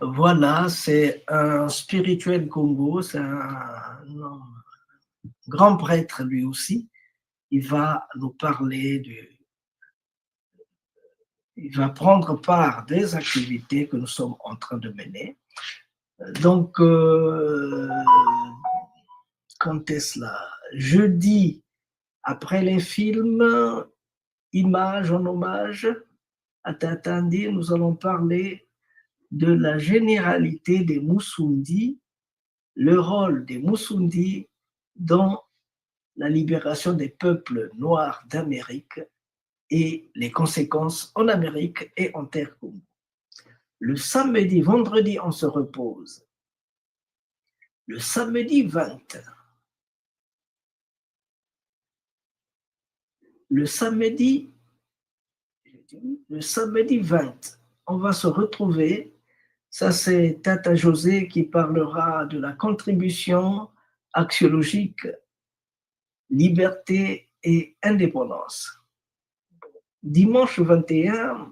Voilà, c'est un spirituel Congo, c'est un grand prêtre lui aussi. Il va nous parler il va prendre part des activités que nous sommes en train de mener. Donc, quand est-ce là? Jeudi, après les films, images en hommage à Tatandi, nous allons parler de la généralité des Musundi, le rôle des Musundi dans la libération des peuples noirs d'Amérique et les conséquences en Amérique et en terre Congo. Le samedi, vendredi, on se repose. Le samedi 20. Le samedi 20, on va se retrouver. Ça, c'est Tata José qui parlera de la contribution axiologique, liberté et indépendance. Dimanche 21,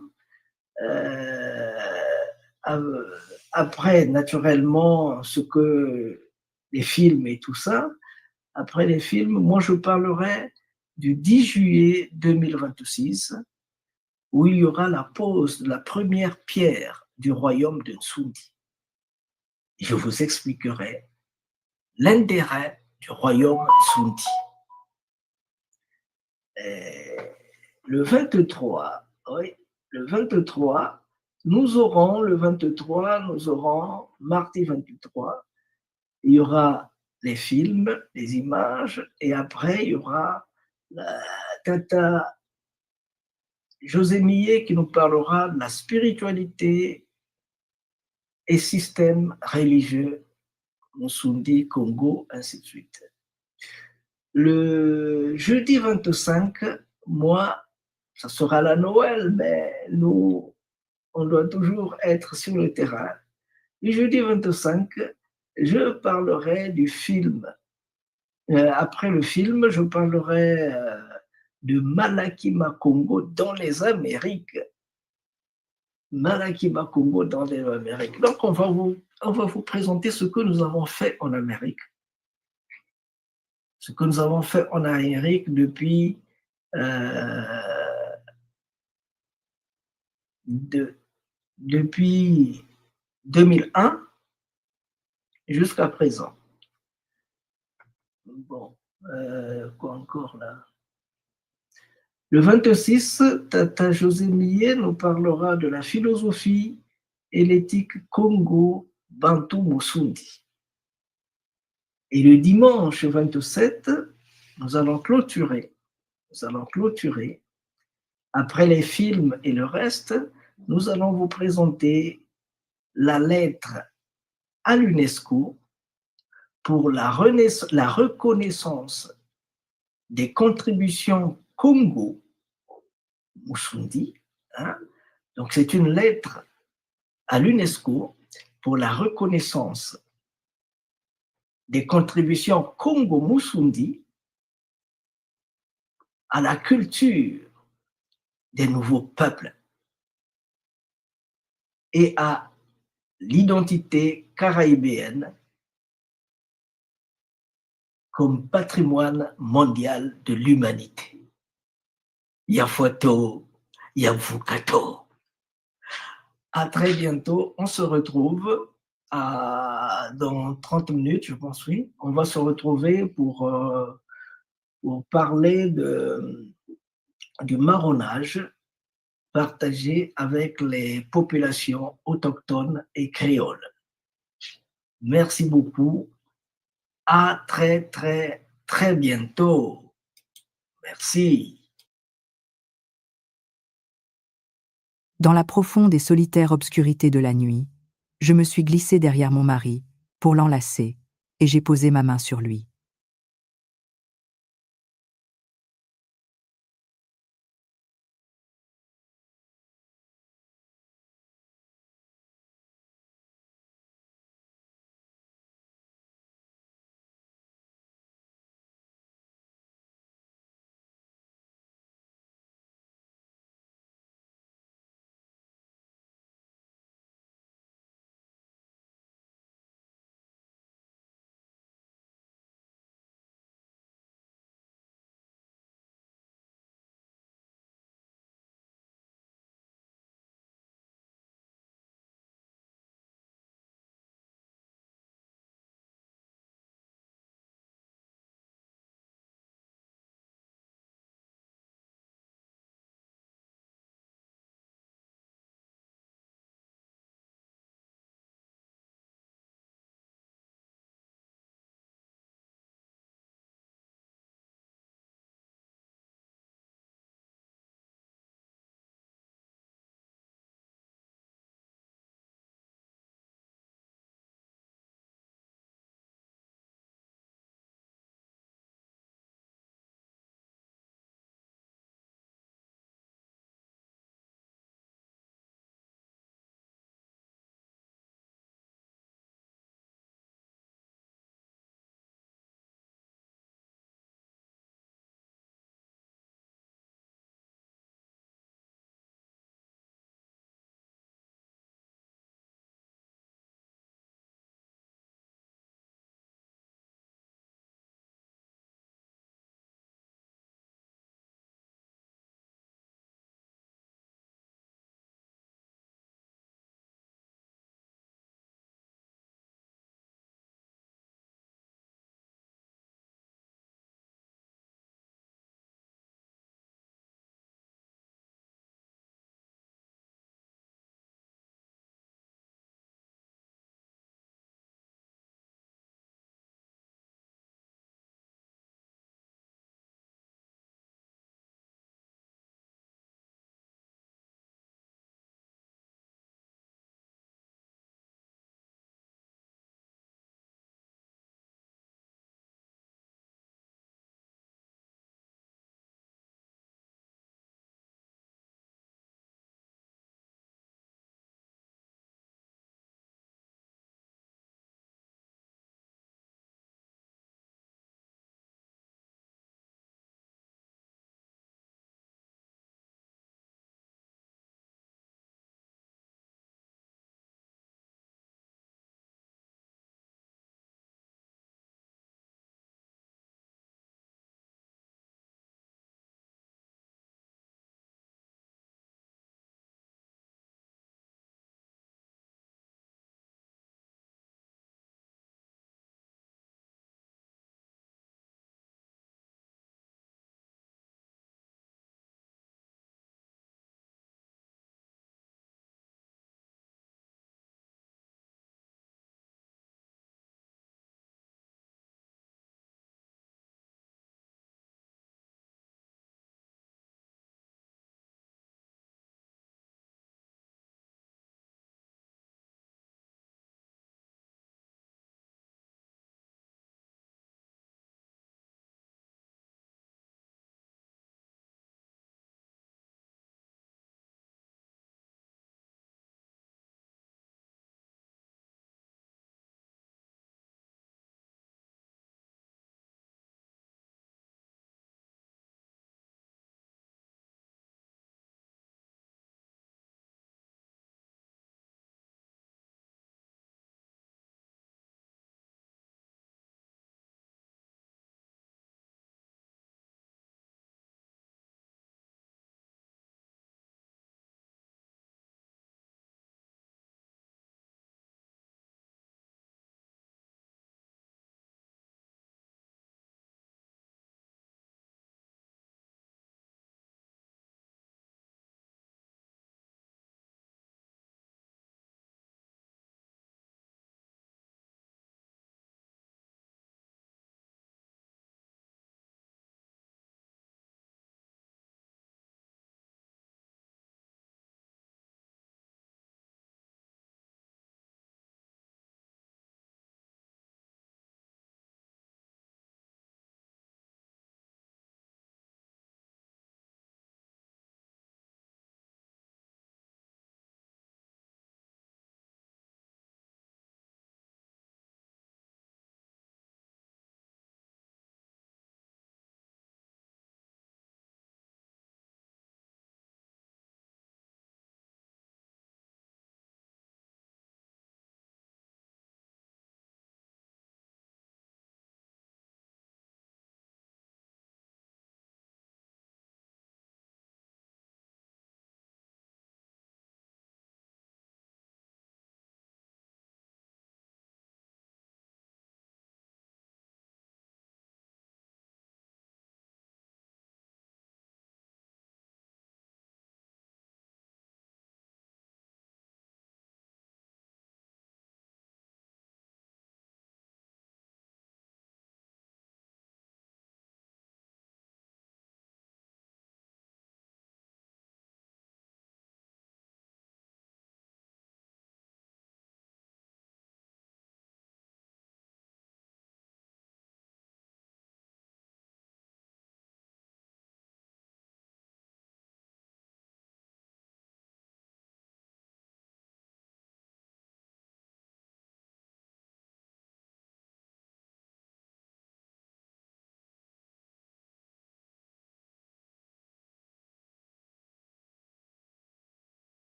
après naturellement ce que les films et tout ça, après les films, moi je parlerai du 10 juillet 2026 où il y aura la pose de la première pierre du royaume de Nsundi. Je vous expliquerai l'intérêt du royaume Nsundi. Le 23, nous aurons mardi 23, il y aura les films, les images, et après il y aura la Tata José Millet qui nous parlera de la spiritualité et système religieux Musundi, Congo, ainsi de suite. Le jeudi 25, moi, ça sera la Noël, mais nous, on doit toujours être sur le terrain. Le jeudi 25, je parlerai du film. Après le film, je parlerai de Malakima Congo dans les Amériques. Malakima Congo dans les Amériques. Donc, on va vous présenter ce que nous avons fait en Amérique. Ce que nous avons fait en Amérique depuis depuis 2001 jusqu'à présent. Bon, quoi encore là? Le 26, Tata José Millet nous parlera de la philosophie et l'éthique Congo-Bantu Musundi. Et le dimanche 27, nous allons clôturer. Après les films et le reste, nous allons vous présenter la lettre à l'UNESCO pour la reconnaissance des contributions Congo Musundi. Donc c'est une lettre à l'UNESCO pour la reconnaissance des contributions Congo Musundi à la culture des nouveaux peuples et à l'identité caraïbéenne comme patrimoine mondial de l'humanité. Yafuato, Yafukato. À très bientôt. On se retrouve dans 30 minutes, je pense, oui. On va se retrouver pour parler du marronnage partagé avec les populations autochtones et créoles. Merci beaucoup. À très, très, très bientôt. Merci. Dans la profonde et solitaire obscurité de la nuit, je me suis glissée derrière mon mari pour l'enlacer et j'ai posé ma main sur lui.